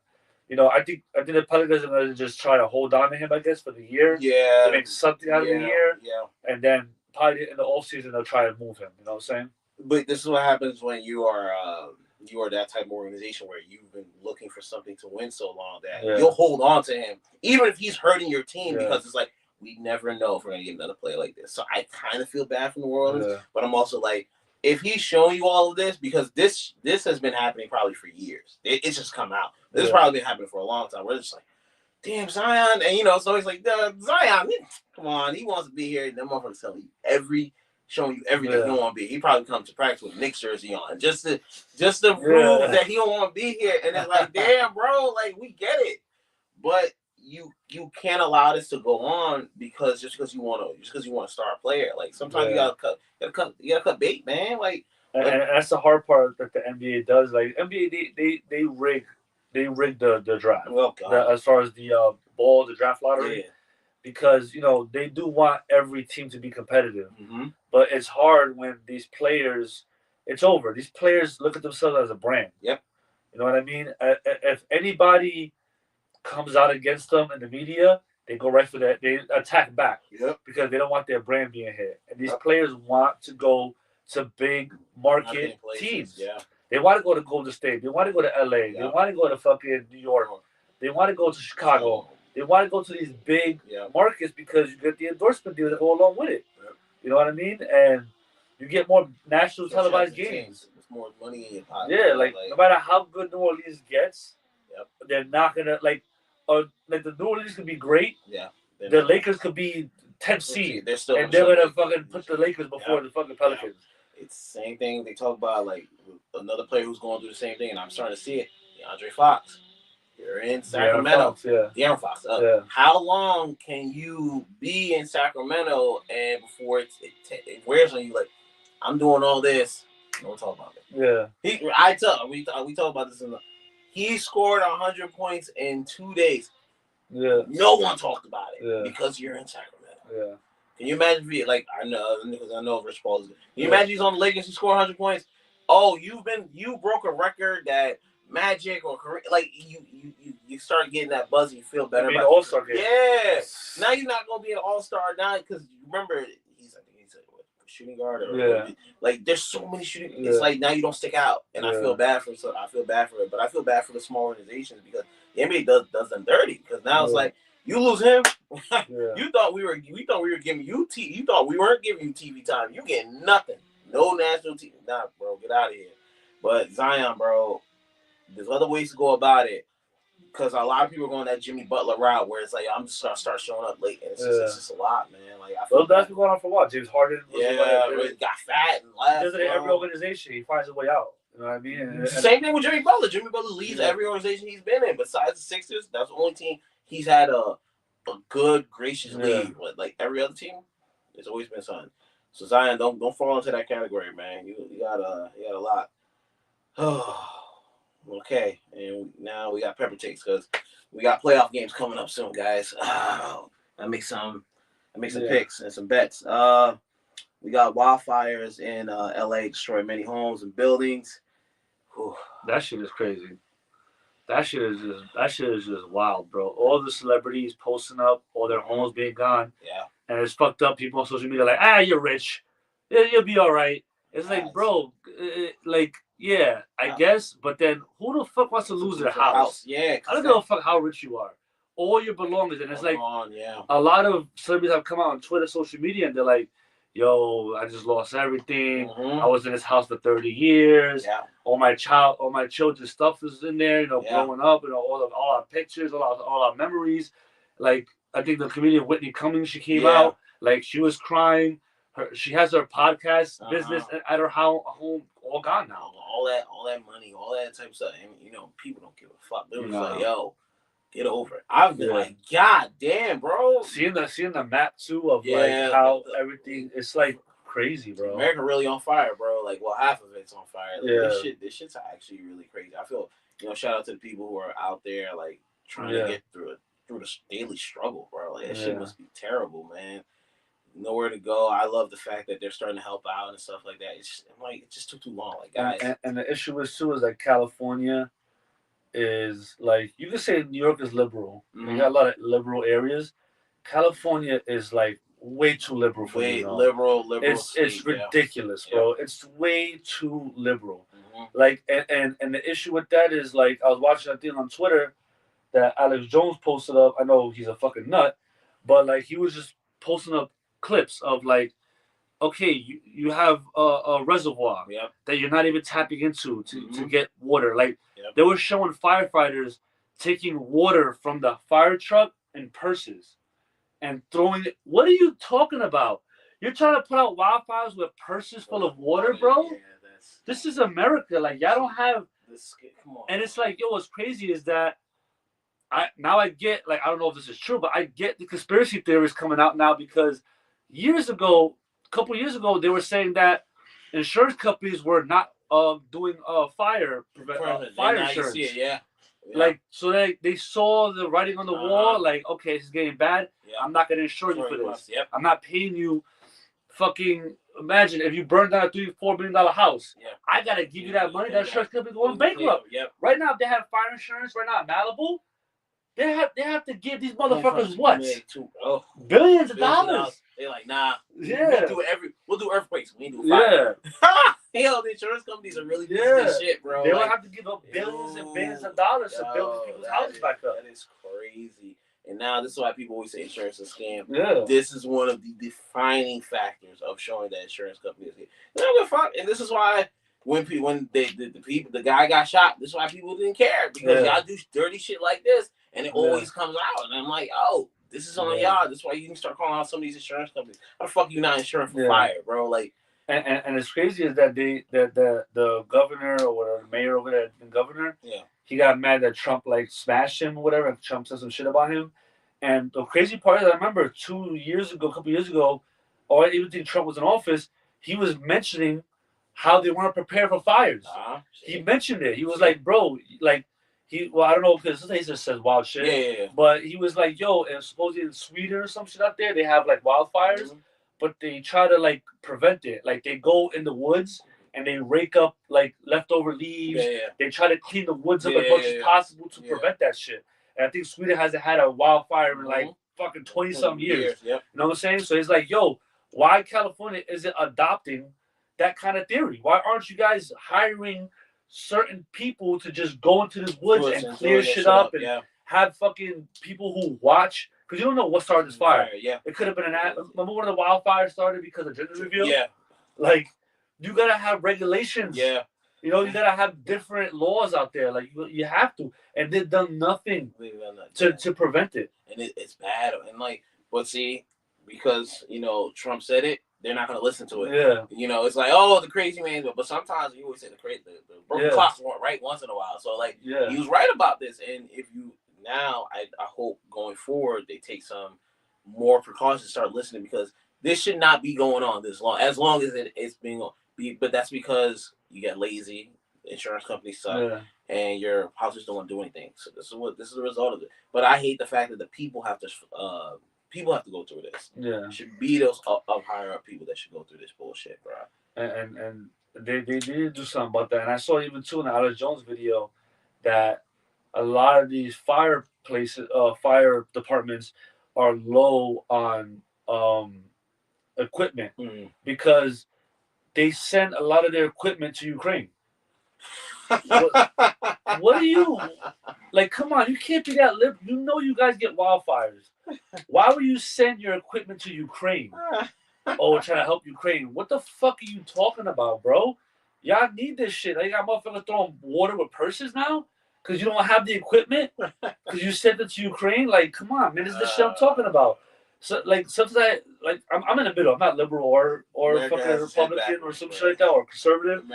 I think the Pelicans are going to just try to hold on to him, I guess, for the year. Yeah. To make something out of the year. Yeah. And then probably in the offseason, they'll try to move him. You know what I'm saying? But this is what happens when you are that type of organization where you've been looking for something to win so long that you'll hold on to him, even if he's hurting your team, because it's like, we never know if we're going to get another player like this. So I kind of feel bad for New Orleans, but I'm also like, if he's showing you all of this, because this has been happening probably for years. It's just come out. This has probably been happening for a long time. We're just like, damn, Zion. And, so he's like, Zion, come on. He wants to be here. And them motherfuckers telling you showing you everything he don't want to be. He probably comes to practice with Knicks jersey on just to prove that he don't want to be here. And it's like, damn, bro, like, we get it. But you can't allow this to go on because you want to start a player. Like, sometimes you gotta cut bait, man. Like, and that's the hard part that the NBA does. Like, NBA they rig the draft. Well, as far as the draft lottery. Yeah. Because, they do want every team to be competitive. Mm-hmm. But it's hard when these players, it's over. These players look at themselves as a brand. Yep. You know what I mean? If anybody comes out against them in the media, they go right for that. They attack back. Yep. Because they don't want their brand being hit. And these players want to go to big market teams. Yeah. They want to go to Golden State. They want to go to LA. Yep. They want to go to fucking New York. They want to go to Chicago. They want to go to these big markets because you get the endorsement deals that go along with it. Yep. You know what I mean? And you get more national televised games. There's more money in your pocket. Yeah, like no matter how good New Orleans gets, they're not gonna like the New Orleans could be great. Yeah. The Lakers could be 10th seed. They're gonna fucking put the Lakers before the fucking Pelicans. Yeah. It's the same thing they talk about, like another player who's going to do the same thing, and I'm starting to see it. DeAndre Fox. You're in Sacramento. De'Aaron Fox. How long can you be in Sacramento and before it wears on you? Like, I'm doing all this. Don't talk about it. Yeah. We talk about this he scored 100 points in 2 days. Yeah. No one talked about it because you're in Sacramento. Yeah. Can you imagine I know Rich Paul is good. Can you imagine he's on the Lakers, he scored 100 points? Oh, you broke a record that Magic or like you start getting that buzz and you feel better about All-Star game. Yeah. Now you're not gonna be an all-star now because remember he's a shooting guard or like there's so many shooting. It's like now you don't stick out, and I feel bad for it, but I feel bad for the small organizations because the NBA does them dirty because now it's like you lose him. You thought we were giving you you thought we weren't giving you TV time. You getting nothing. No national TV. Nah, bro, get out of here. But Zion, bro, there's other ways to go about it because a lot of people are going that Jimmy Butler route where it's like I'm just gonna start showing up late, and it's just a lot, man. Like I feel that's been going on for a while. James Harden, really got fat and left. Doesn't every organization he finds a way out. You know what I mean? Same thing with Jimmy Butler. Jimmy Butler leads every organization he's been in. Besides the Sixers, that's the only team he's had a good, gracious lead. But like every other team, it's always been something. So Zion, don't fall into that category, man. You got a lot. Okay, and now we got pepper takes because we got playoff games coming up soon, guys. I make some picks and some bets. We got wildfires in LA destroy many homes and buildings. Whew. That shit is crazy. That shit is just wild, bro. All the celebrities posting up, all their homes being gone. Yeah. And it's fucked up. People on social media like, you're rich. You'll be all right. It's like, bro, I guess. But then who the fuck wants to lose their house? Yeah. I don't give a fuck how rich you are. All your belongings. And it's like, a lot of celebrities have come out on Twitter, social media, and they're like, yo, I just lost everything. I was in this house for 30 years. Yeah. All my children's stuff is in there, growing up, all our pictures, all our memories. Like, I think the comedian Whitney Cummings, she came out, like, she was crying. She has her podcast business at her home, all gone now. All that money, all that type of stuff. And, people don't give a fuck. They're just like, yo, get over it. I've been like, God damn, bro. Seeing the map too of like how everything, it's like crazy, bro. America really on fire, bro. Like, well, half of it's on fire. Like, this shit's actually really crazy. I feel, shout out to the people who are out there like trying to get through the daily struggle, bro. Like that shit must be terrible, man. Nowhere to go. I love the fact that they're starting to help out and stuff like that. It just took too long, like guys. And the issue is too is like California is like, you could say New York is liberal. You got a lot of liberal areas. California is like way too liberal for me. Liberal. It's ridiculous, bro. It's way too liberal. Like, and the issue with that is like, I was watching a thing on Twitter that Alex Jones posted up. I know he's a fucking nut, but like he was just posting up clips of like, okay, you have a reservoir that you're not even tapping into to get water. Like they were showing firefighters taking water from the fire truck in purses and throwing it. What are you talking about? You're trying to put out wildfires with purses full of water, bro? This is America. Like, y'all don't have this. Come on. And it's like, yo, what's crazy is that I get, like, I don't know if this is true, but I get the conspiracy theories coming out now because a couple years ago, they were saying that insurance companies were not doing fire insurance. Like, so they saw the writing on the wall, like, okay, this is getting bad. I'm not going to insure you for this. I'm not paying you fucking, imagine if you burned down a $3-4 million house. I got to give you that money. That insurance company going bankrupt. Right now, if they have fire insurance right now in Malibu, they have to give these motherfuckers what? Billions of dollars. They're like, nah. We'll do earthquakes. We ain't do fire. Hell, the insurance companies are really doing this shit, bro. They will have to give up billions and billions of dollars to build these people's houses back up. That is crazy. And now this is why people always say insurance is a scam. This is one of the defining factors of showing that insurance companies and this is why when the guy got shot, this is why people didn't care because y'all do dirty shit like this and it always comes out. And I'm like, oh, this is on y'all. That's why you can start calling out some of these insurance companies. How the fuck you not insuring for fire, bro? Like, and it's crazy is that the governor or whatever, the mayor over there, the governor, he got mad that Trump like smashed him or whatever, and Trump said some shit about him. And the crazy part is, I remember a couple years ago, or even when Trump was in office, he was mentioning how they weren't prepared for fires. He mentioned it. He was like, bro, like, I don't know, because he just says wild shit. But he was like, yo, and supposedly in Sweden or some shit out there, they have like wildfires, but they try to like prevent it. Like they go in the woods and they rake up like leftover leaves. They try to clean the woods up as much as possible to prevent that shit. And I think Sweden hasn't had a wildfire in like fucking 20-some years. You know what I'm saying? So it's like, yo, why California isn't adopting that kind of theory? Why aren't you guys hiring certain people to just go into the woods and clear shit up and have fucking people who watch? Because you don't know what started this fire. It could have been remember when the wildfire started because of gender reveal? Like, you gotta have regulations. You know, you gotta have different laws out there. Like, you have to. And they've done nothing to prevent it. And it's bad. And like, but see, because, you know, Trump said it, they're not going to listen to it. You know, it's like, oh, the crazy man. But sometimes you always say the broken clocks weren't right once in a while. So, like, he was right about this. And if you, now, I hope going forward, they take some more precautions, start listening, because this should not be going on this long. As long as it's being on. But that's because you get lazy, insurance companies suck, and your politicians don't want to do anything. So this is the result of it. But I hate the fact that the people have to go through this. It should be those up higher up people that should go through this bullshit, bro. And they did do something about that. And I saw even too in the Alex Jones video that a lot of these fire departments are low on equipment because they send a lot of their equipment to Ukraine. What are you like? Come on, you can't be that liberal. You know you guys get wildfires. Why would you send your equipment to Ukraine? Oh, we're trying to help Ukraine. What the fuck are you talking about, bro? Y'all need this shit. Like, you got motherfuckers throwing water with purses now because you don't have the equipment because you sent it to Ukraine. Like, come on, man, this is the shit I'm talking about. So, like, sometimes I'm in the middle. I'm not liberal or fucking Republican or some shit like that, or conservative.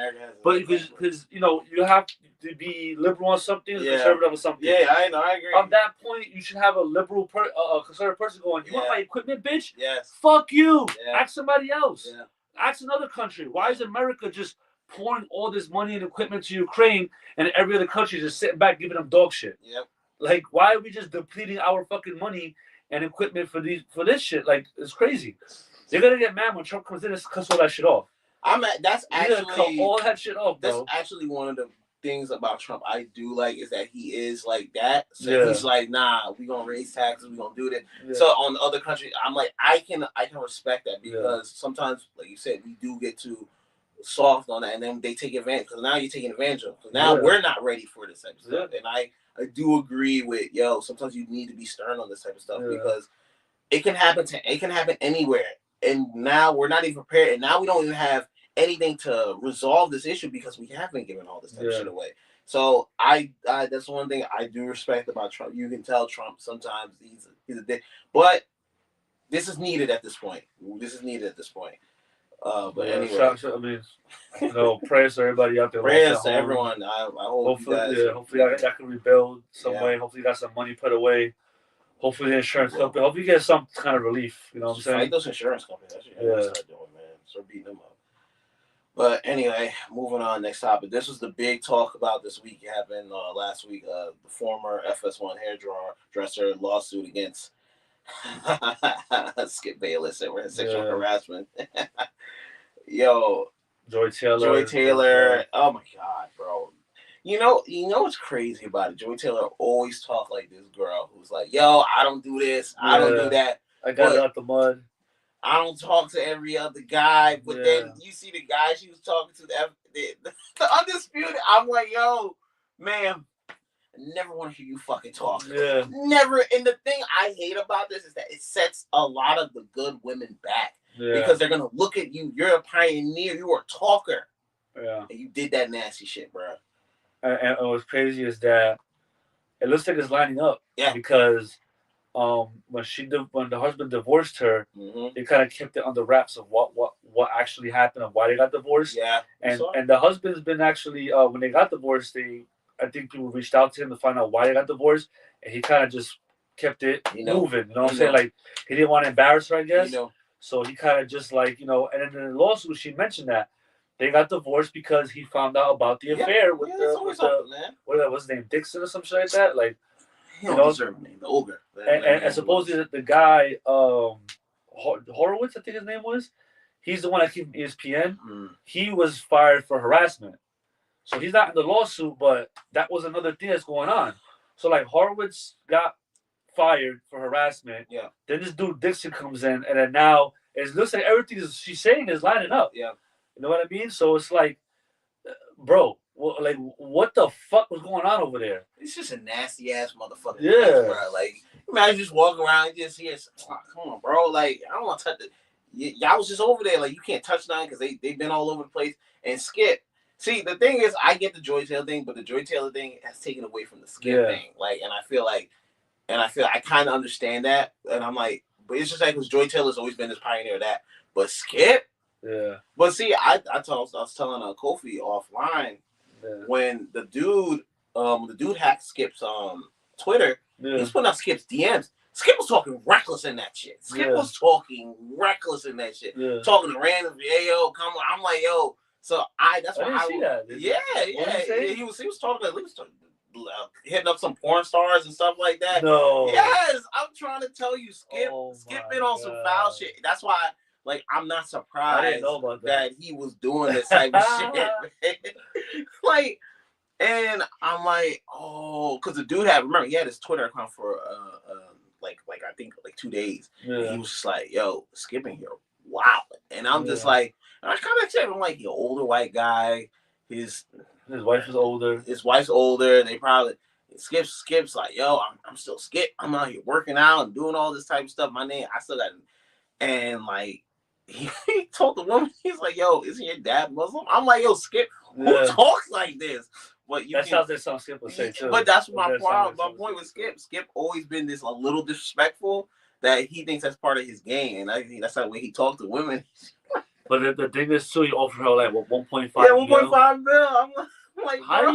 But because you know, you have to be liberal on something, conservative on something. I know, I agree. On that point, you should have a liberal, conservative person going, "You want my equipment, bitch? Fuck you. Ask somebody else. Ask another country. Why is America just pouring all this money and equipment to Ukraine, and every other country just sitting back giving them dog shit? Like, why are we just depleting our fucking money and equipment for this shit? Like, it's crazy. They're gonna get mad when Trump comes in and cuts all that shit off. That's actually cut all that shit off, bro. That's actually one of the things about Trump I do like, is that he is like that. So he's like, nah, we gonna raise taxes, we gonna do that. So on the other countries, I'm like, I can respect that, because sometimes, like you said, we do get too soft on that, and then they take advantage, because now you're taking advantage of it. Because now we're not ready for this type of stuff. And I do agree with, sometimes you need to be stern on this type of stuff, because it can happen anywhere. And now we're not even prepared, and now we don't even have anything to resolve this issue because we haven't given all this type of shit away. So I that's one thing I do respect about Trump. You can tell Trump sometimes he's a dick, but this is needed at this point. But anyway, prayers to everybody out there. Prayers to everyone. I hope hopefully that can rebuild some way. Hopefully, you got some money put away. Hopefully, the insurance company. Hopefully, you get some kind of relief. You know what I'm saying? Fight those insurance companies. That's what you start doing, man. Start beating them up. But anyway, moving on. Next topic. This was the big talk about this week. It happened last week. The former FS1 hairdresser lawsuit against Skip Bayless over sexual harassment. Joy Taylor. Oh my God, bro. You know what's crazy about it? Joy Taylor always talk like this girl who's like, "Yo, I don't do this. I don't do that. I got it out the mud. I don't talk to every other guy." But then you see the guy she was talking to, the Undisputed. I'm like, yo, ma'am, I never want to hear you fucking talk. Never. And the thing I hate about this is that it sets a lot of the good women back. Because they're gonna look at you. You're a pioneer. You were a talker. And you did that nasty shit, bro. And what's crazy is that it looks like it's lining up. Because when the husband divorced her, they kind of kept it under wraps of what actually happened and why they got divorced. And the husband's been actually when they got divorced, I think people reached out to him to find out why they got divorced, and he kind of just kept it moving. You know what I'm saying? Like, he didn't want to embarrass her, I guess. So he kind of just like, and then in the lawsuit she mentioned that they got divorced because he found out about the affair with what's his name, Dixon or some shit like that. Like, he don't deserve a name, the ogre. And supposedly the guy Horowitz, I think his name was, he's the one that came from ESPN. He was fired for harassment. So he's not in the lawsuit, but that was another thing that's going on. So like Horowitz got fired for harassment. Yeah. Then this dude Dixon comes in, and then now it looks like everything she's saying is lining up. Yeah. You know what I mean? So it's like, bro, like what the fuck was going on over there? It's just a nasty ass motherfucker. Yeah. Bro. Like, imagine just walking around and just hear, come on, bro. Like, I don't want to touch it. Y'all was just over there. Like, you can't touch nothing because they've been all over the place. And Skip. See, the thing is, I get the Joy Taylor thing, but the Joy Taylor thing has taken away from the Skip thing. Like, and I feel like I kind of understand that. And I'm like, but it's just like, because Joy Taylor's always been this pioneer of that. But Skip? Yeah. But see, I was telling Kofi offline when the dude hacked Skip's Twitter, he's putting up Skip's DMs. Skip was talking reckless in that shit. Skip was talking reckless in that shit. Talking to random, hey, yo, come on. I'm like, yo. So that's why see that. He was talking at least hitting up some porn stars and stuff like that. No. Yes, I'm trying to tell you, Skip been on some foul shit. That's why, like, I'm not surprised I didn't know about that he was doing this type of shit, man. Like, and I'm like, oh, because the dude he had his Twitter account for like I think like 2 days. And he was just like, yo, Skipping here, wow. And I'm just like, I kind of accept him, like, the older white guy. His wife is older. His wife's older. They probably Skip's like, yo, I'm still Skip. I'm out here working out and doing all this type of stuff. My name, I still got, and like he told the woman, he's like, yo, isn't your dad Muslim? I'm like, yo, Skip, who talks like this? But sounds like something Skip would say too. But that's my problem. My point with Skip. Skip always been this a little disrespectful that he thinks that's part of his game, and I think that's the way he talked to women. But the thing is too, he offered her like what 1.5. Yeah, 1.5 mil. I'm like, how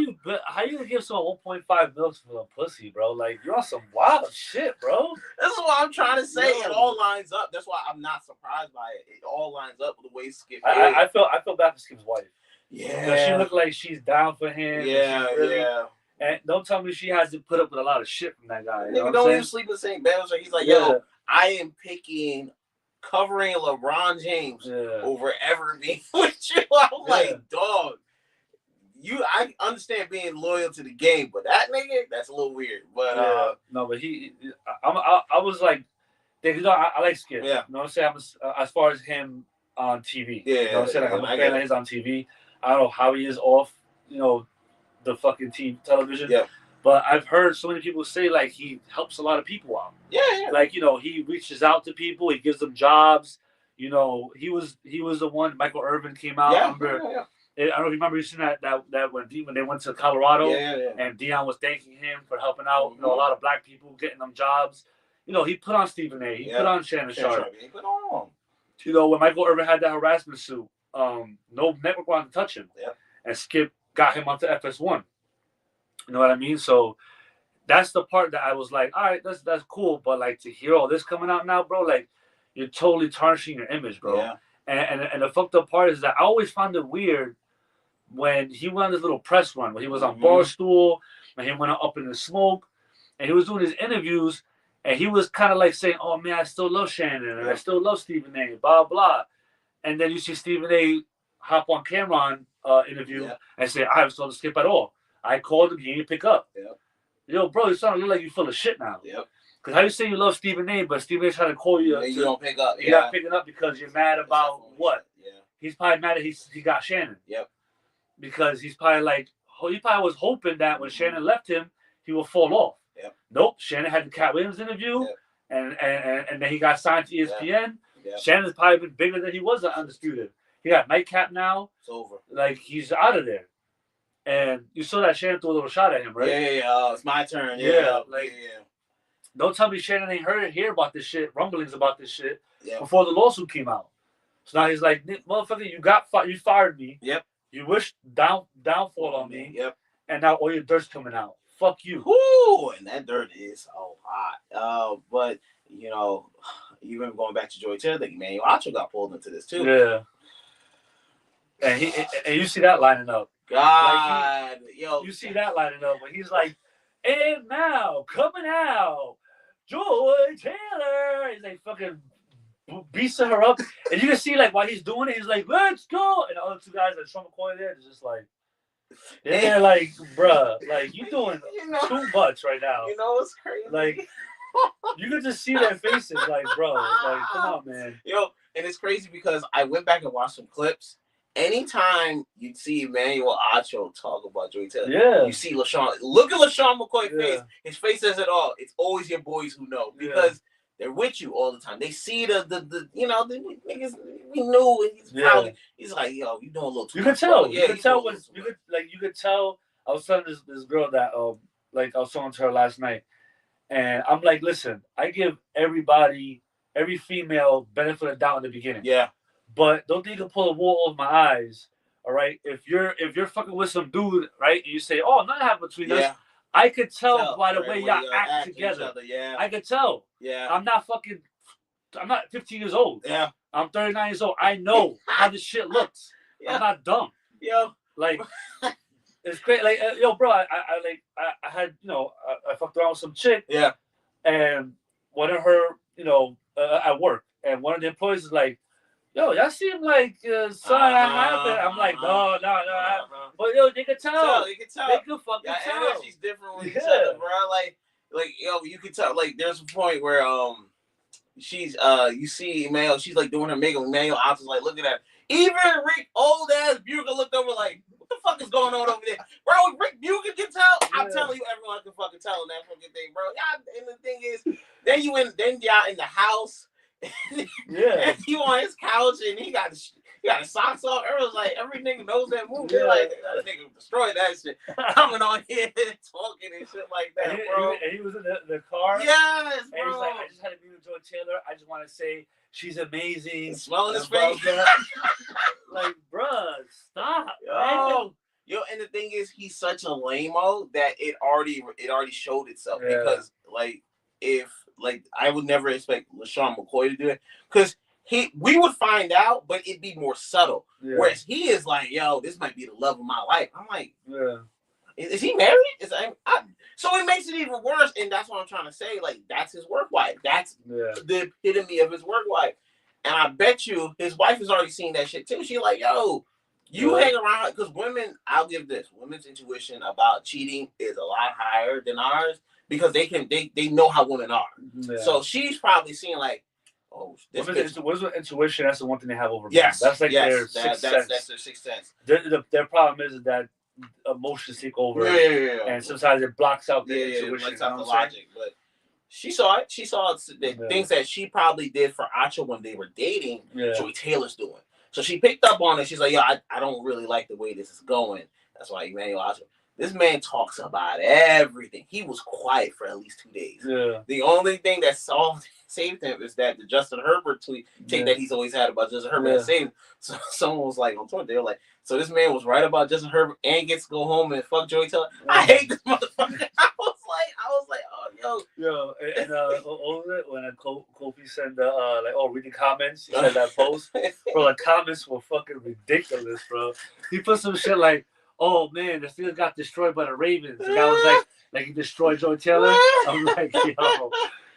you gonna give someone 1.5 mil for a pussy, bro? Like, you're on some wild shit, bro. This is what I'm trying to say. It all lines up. That's why I'm not surprised by it. It all lines up with the way Skip. I feel bad for Skip's wife. Yeah, she looked like she's down for him. Yeah, And don't tell me she has to put up with a lot of shit from that guy. Nigga don't even sleep in the same bed. So he's like, yo, I am picking covering LeBron James over ever being with you. I'm like, dog. I understand being loyal to the game, but that nigga, that's a little weird. But no, but I was like, I like Skip. Yeah. You know what I'm saying? As far as him on TV. Yeah. You know what I'm saying? Like, I'm a fan of his on TV. I don't know how he is off, the fucking television. Yeah. But I've heard so many people say, like, he helps a lot of people out. Yeah. Like, he reaches out to people. He gives them jobs. He was the one. Michael Irvin came out. Yeah. I don't remember you seen that when they went to Colorado. Yeah. And Deion was thanking him for helping out. A lot of black people getting them jobs. He put on Stephen A. He put on Shannon Sharp. He put on. When Michael Irvin had that harassment suit, no network wanted to touch him. Yeah. And Skip got him onto FS1. You know what I mean? So that's the part that I was like, all right, that's cool. But like, to hear all this coming out now, bro, like, you're totally tarnishing your image, bro. Yeah. And the fucked up part is that I always found it weird when he went on this little press run, when he was on Barstool, and he went up in the smoke, and he was doing his interviews, and he was kind of like saying, oh, man, I still love Shannon, and I still love Stephen A., blah, blah. And then you see Stephen A. hop on camera on interview and say, I haven't told to Skip at all. I called him, he didn't pick up. Yep. Yo, bro, you starting to look like you full of shit now. Yep. Because how you say you love Stephen A., but Stephen A's trying to call you. You don't pick up. You're not picking up because you're mad about what? Yeah. He's probably mad that he got Shannon. Yep. Because he probably was hoping that when Shannon left him, he would fall off. Yep. Nope. Shannon had the Cat Williams interview, and then he got signed to ESPN. Yep. Shannon's probably been bigger than he was at Undisputed. He got Nightcap now. It's over. Like, he's out of there. And you saw that Shannon threw a little shot at him, right? Yeah. It's my turn. Yeah. Don't tell me Shannon ain't hear about this shit, rumblings about this shit, before the lawsuit came out. So now he's like, motherfucker, you fired me. Yep. You wished downfall on me. Yep. And now all your dirt's coming out. Fuck you. Whoo! And that dirt is a lot. But, even going back to Joy Taylor, man, Acho got pulled into this too. Yeah. And you see that lining up. God, you see that lining up when he's like, and now coming out, Joy Taylor. He's like fucking beats her up, and you can see like while he's doing it, he's like, "Let's go!" And the other two guys, like Sean McCoy, there, is just like, they're like, "Bruh, like you doing too much right now." You know what's crazy? Like, you could just see their faces, like, bro, like, come on, man. Yo, and it's crazy because I went back and watched some clips. Anytime you see Emmanuel Acho talk about Joey Taylor, you see LaShawn. Look at LaShawn McCoy's face. His face says it all. It's always your boys who know because they're with you all the time. They see the niggas we knew. He's like, yo, you doing a little too much. You could tell. You could tell. I was telling this girl that like I was talking to her last night, and I'm like, listen, I give every female benefit of the doubt in the beginning. Yeah. But don't think you can pull a wool over my eyes, all right? If you're fucking with some dude, right, and you say, "Oh, nothing happened between us," I could tell by the way y'all act together. I could tell. Yeah. I'm not 15 years old. Yeah. I'm 39 years old. I know how this shit looks. I'm not dumb. Yo. Like, it's great. Like, yo, bro, I had, I fucked around with some chick. Yeah. And one of her, at work, and one of the employees is like, "Yo, y'all seem like something happened." I'm like, no. But yo, they could tell. They could fucking tell. Energy's different with each other, bro. Like yo, you could tell. Like there's a point where she's you see Emmanuel, she's like doing her makeup. Emmanuel Ops is like looking at her. Even Rick old ass Bucher looked over like, what the fuck is going on over there, bro? Rick Bucher can tell. I'm telling you, everyone can fucking tell in that fucking thing, bro. Yeah, and the thing is, then y'all in the house. And he on his couch and he got the socks on. Everyone's like, every nigga knows that move. They're like, that nigga destroyed that shit. Coming on here talking and shit like that, bro. And he was in the car. Yes, bro. And he's like, I just had a meeting with Joy Taylor. I just want to say she's amazing. Smelling his face. Like, bruh, stop. Yo, and the thing is, he's such a lame-o that it already showed itself because I would never expect LaShawn McCoy to do it because we would find out, but it'd be more subtle. Yeah. Whereas he is like, yo, this might be the love of my life. I'm like, is he married? So it makes it even worse, and that's what I'm trying to say. Like, that's his work wife. That's the epitome of his work wife. And I bet you his wife has already seen that shit too. She's like, yo, you hang around because women. I'll give this: women's intuition about cheating is a lot higher than ours. Because they know how women are. Yeah. So she's probably seeing like, oh, this what's intuition? That's the one thing they have over men. Yes. That's like their sixth sense. That's their sixth sense. Their problem is that emotions take over. And sometimes it blocks out the intuition. Blocks out the logic. But she saw it. She saw the things that she probably did for Acho when they were dating. Joy Taylor's doing. So she picked up on it. She's like, yeah, I don't really like the way this is going. That's why Emmanuel Acho. This man talks about everything. He was quiet for at least 2 days. Yeah. The only thing that saved him is that the Justin Herbert tweet that he's always had about Justin Herbert that saved him. So someone was like on Twitter, they were like, so this man was right about Justin Herbert and gets to go home and fuck Joey Taylor. I hate this motherfucker. I was like, oh yo. And when Kofi sent reading comments, he said that post. Bro, the comments were fucking ridiculous, bro. He put some shit like, oh man, the Steelers got destroyed by the Ravens. The guy was like he destroyed Joey Taylor. I'm like,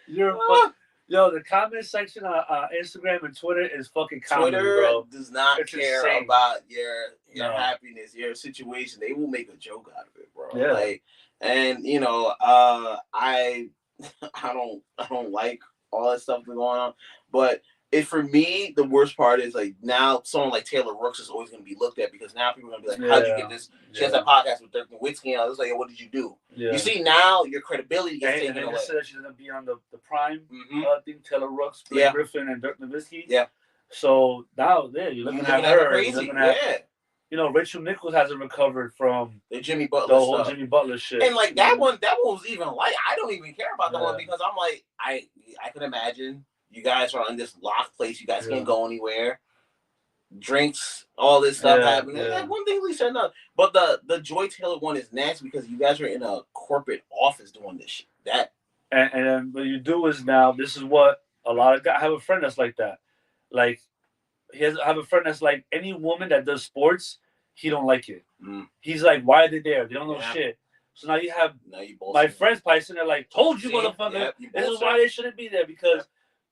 yo, the comment section on Instagram and Twitter is fucking comedy, bro. Twitter does not care about your happiness, your situation. They will make a joke out of it, bro. Yeah. Like, and I don't like all that stuff going on, but. For me, the worst part is like now someone like Taylor Rooks is always going to be looked at because now people are going to be like, how'd you get this? She has that podcast with Dirk Nowitzki and I was like, what did you do? Yeah. You see, now your credibility gets taken away. And they said she's going to be on the Prime thing, Taylor Rooks, Blake Griffin, and Dirk Nowitzki. Yeah. So now, you're looking at her. Crazy. Rachel Nichols hasn't recovered from the Jimmy Butler whole Jimmy Butler shit. And like that one was even like, I don't even care about that one because I'm like, I can imagine. You guys are in this locked place. You guys can't go anywhere. Drinks, all this stuff happening. Yeah. Like one thing we said no. But the Joy Taylor one is nasty because you guys are in a corporate office doing this shit. And then what you do is now this is what a lot of guys. I have a friend that's like that. Like I have a friend that's like any woman that does sports, he don't like it. He's like, why are they there? They don't know shit. So now you have my friends probably sitting there like, told you, motherfucker. This is why they shouldn't be there because.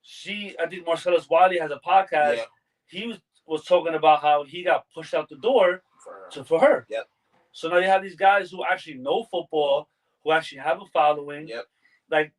I think Marcellus Wiley has a podcast. Yeah. He was talking about how he got pushed out the door for her. Yep. So now you have these guys who actually know football, who actually have a following. Yep. Like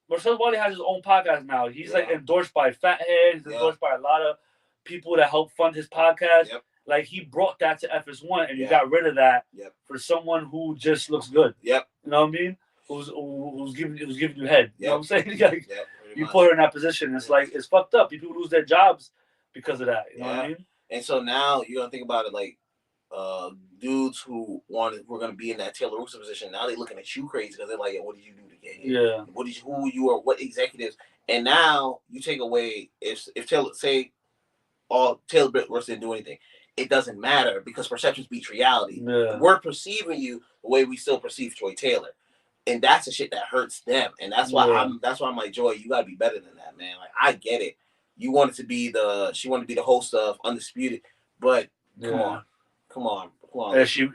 Marcellus Wiley has his own podcast now. He's like endorsed by Fathead. He's endorsed by a lot of people that help fund his podcast. Yep. Like he brought that to FS1, and you got rid of that for someone who just looks good. Yep. You know what I mean? Who's giving you head? You know what I'm saying? Like, you much. put her in that position. It's like it's fucked up. People lose their jobs because of that. You know what I mean? And so now you're gonna think about it like dudes who were gonna be in that Taylor Rooks position. Now they're looking at you crazy because they're like, what did you do to get here? Yeah. Who you are? What executives? And now you take away if Taylor Taylor Rooks didn't do anything. It doesn't matter because perceptions beats reality. Yeah. We're perceiving you the way we still perceive Joy Taylor, and that's the shit that hurts them. And that's why I'm like, Joy, you gotta be better than that, man. Like I get it. She wanted to be the host of Undisputed, but come on. And she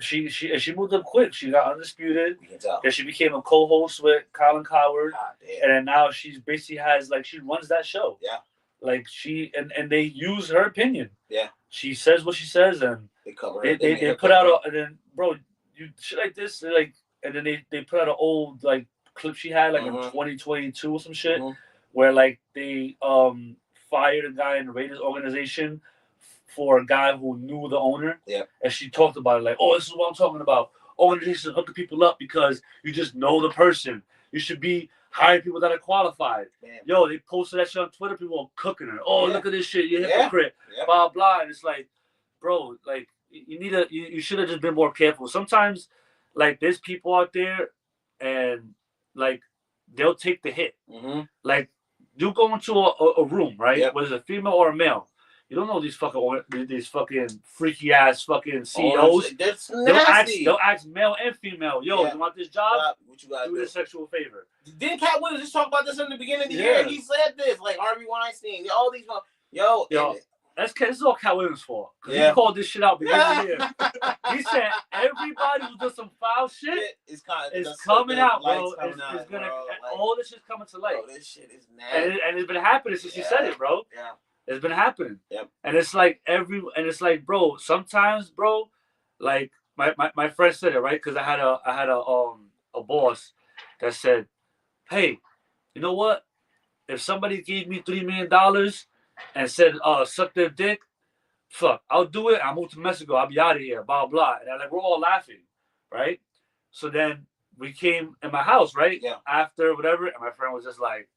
moved up quick. She got Undisputed. You can tell. And she became a co-host with Colin Cowherd. God damn. And then now she's basically she runs that show. Yeah. Like and they use her opinion. Yeah. She says what she says, and they cover her. They put out and then you shit like this, and then they put out an old clip she had in 2022 or some shit where they fired a guy in the Raiders organization for a guy who knew the owner. Yeah. And she talked about it this is what I'm talking about. Organizations hooking people up because you just know the person. You should be hiring people that are qualified. Man. Yo, they posted that shit on Twitter. People are cooking her. Oh, look at this shit. You're a hypocrite. Yeah. Blah, blah. And it's like, bro, you should have just been more careful. Sometimes, there's people out there and, they'll take the hit. Mm-hmm. You go into a room, right? Yep. Whether it's a female or a male. You don't know these fucking freaky ass fucking CEOs. That's nasty. They'll ask male and female, yo, you want this job? What you gotta do this sexual favor. Didn't Cat Williams just talk about this in the beginning of the year? He said this, Harvey Weinstein, all these this is all Cat Williams' fault. He called this shit out beginning of the year. He said everybody who does some foul shit is coming out, bro. It's gonna all this shit's coming to light. Bro, this shit is nasty. And it's been happening since you said it, bro. Yeah. It's been happening. Yep. And it's bro, sometimes, bro, my friend said it, right? Because I had a boss that said, hey, you know what? If somebody gave me $3 million and said, suck their dick, fuck, I'll do it. I'll move to Mexico. I'll be out of here, blah, blah. And we're all laughing, right? So then we came in my house, right? Yeah. After whatever, and my friend was just like,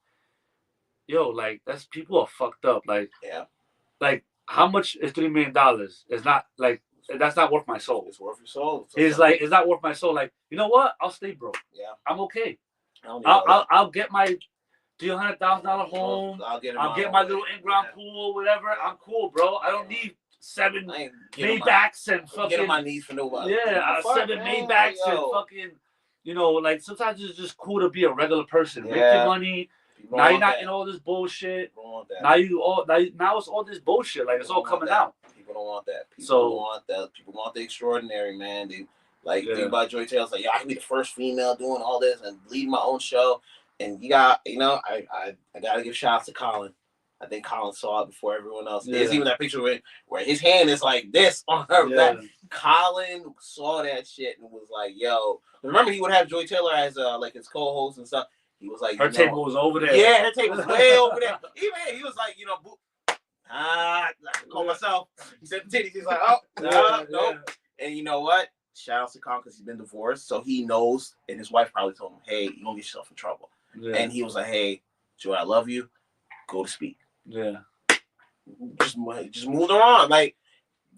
yo, that's people are fucked up. How much is $3 million? It's not that's not worth my soul. It's worth your soul. It's not worth my soul. You know what? I'll stay broke. Yeah. I'm okay. I'll get my $300,000 home. I'll get my little in-ground pool, whatever. Yeah. I'm cool, bro. I don't need 7 Maybachs and fucking. Get on my knees for nobody. Yeah, 7 Maybachs and fucking. Sometimes it's just cool to be a regular person. Make your money. Now you're not in all this bullshit. Now it's all this bullshit. It's all coming out. People don't want that. People want that. People want the extraordinary, man. They think about Joy Taylor's I can be the first female doing all this and leading my own show. And you got, I gotta give shout out to Colin. I think Colin saw it before everyone else. Yeah. There's even that picture where his hand is like this on her back. Colin saw that shit and was like, yo. Remember he would have Joy Taylor as his co-host and stuff. He was like, her table was over there. Yeah, her table was way over there. He was like, I call myself. He said the titties. He's like, nope. And you know what? Shout out to Colin because he's been divorced, so he knows. And his wife probably told him, hey, you don't get yourself in trouble. Yeah. And he was like, hey, Joy, I love you. Go to speak. Yeah. Just moved on.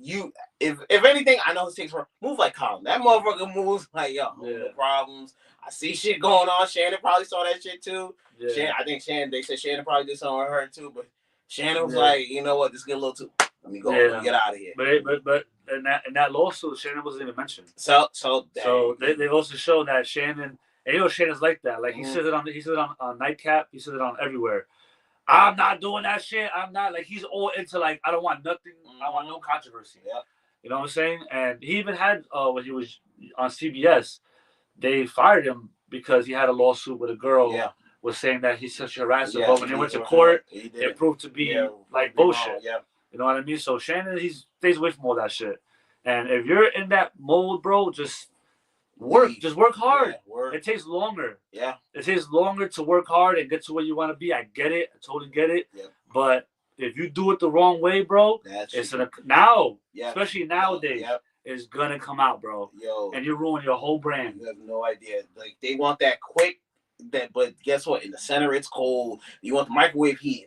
If anything, I know it takes for move like Colin. That motherfucker moves no problems. I see shit going on. Shannon probably saw that shit too. Yeah. I think they said Shannon probably did something with her too, but Shannon was like, you know what, this get a little too. Let me go. Let me get out of here. But in that lawsuit, Shannon wasn't even mentioned. So they also show that Shannon, and Shannon's like that. He says it on Nightcap. He says it on everywhere. I'm not doing that shit. I'm not he's all into I don't want nothing. I want no controversy. Yeah. You know what I'm saying? And he even had when he was on CBS, they fired him because he had a lawsuit with a girl was saying that he's such a harasser, but when they went to court, it proved to be like bullshit. Yeah. You know what I mean? So Shannon, he stays away from all that shit. And if you're in that mode, bro, just work. Just work hard. Work. It takes longer. Yeah. It takes longer to work hard and get to where you want to be. I get it. I totally get it. Yep. But if you do it the wrong way, bro, it's especially nowadays, it's gonna come out, bro. And you ruin your whole brand. You have no idea. Like they want that quick. But guess what? In the center, it's cold. You want the microwave heat.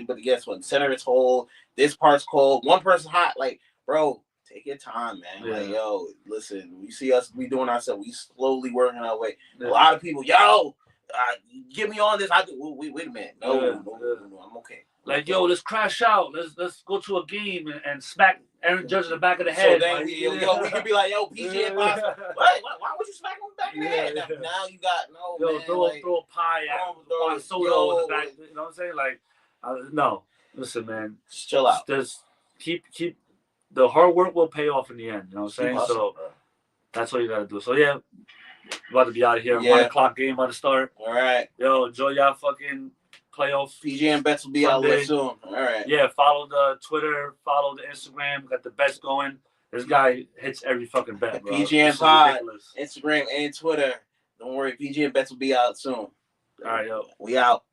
But guess what? In the center, it's cold. This part's cold. One person's hot. Like, bro, take your time, man. Like, yo, listen, you see us, we doing ourselves. We slowly working our way. A lot of people, get me on this. Wait a minute. No, I'm okay. Like, yo, let's crash out. Let's go to a game and smack Aaron Judge in the back of the head. So then we could be like, yo, PGN boss. Why would you smack him in the back of the head? Now you got man. Throw a pie at soda in the back. You know what I'm saying? Like, no. Listen, man. Just chill out. Just keep the hard work will pay off in the end. You know what I'm saying? So that's what you gotta do. So yeah, about to be out of here. 1 o'clock game about to start. All right. Yo, enjoy y'all fucking playoff. PGN bets will be out there soon. All right. Yeah, follow the Twitter, follow the Instagram. Got the bets going. This guy hits every fucking bet, bro. PGN Pod, Instagram and Twitter. Don't worry, PGN bets will be out soon. All right, yo. We out.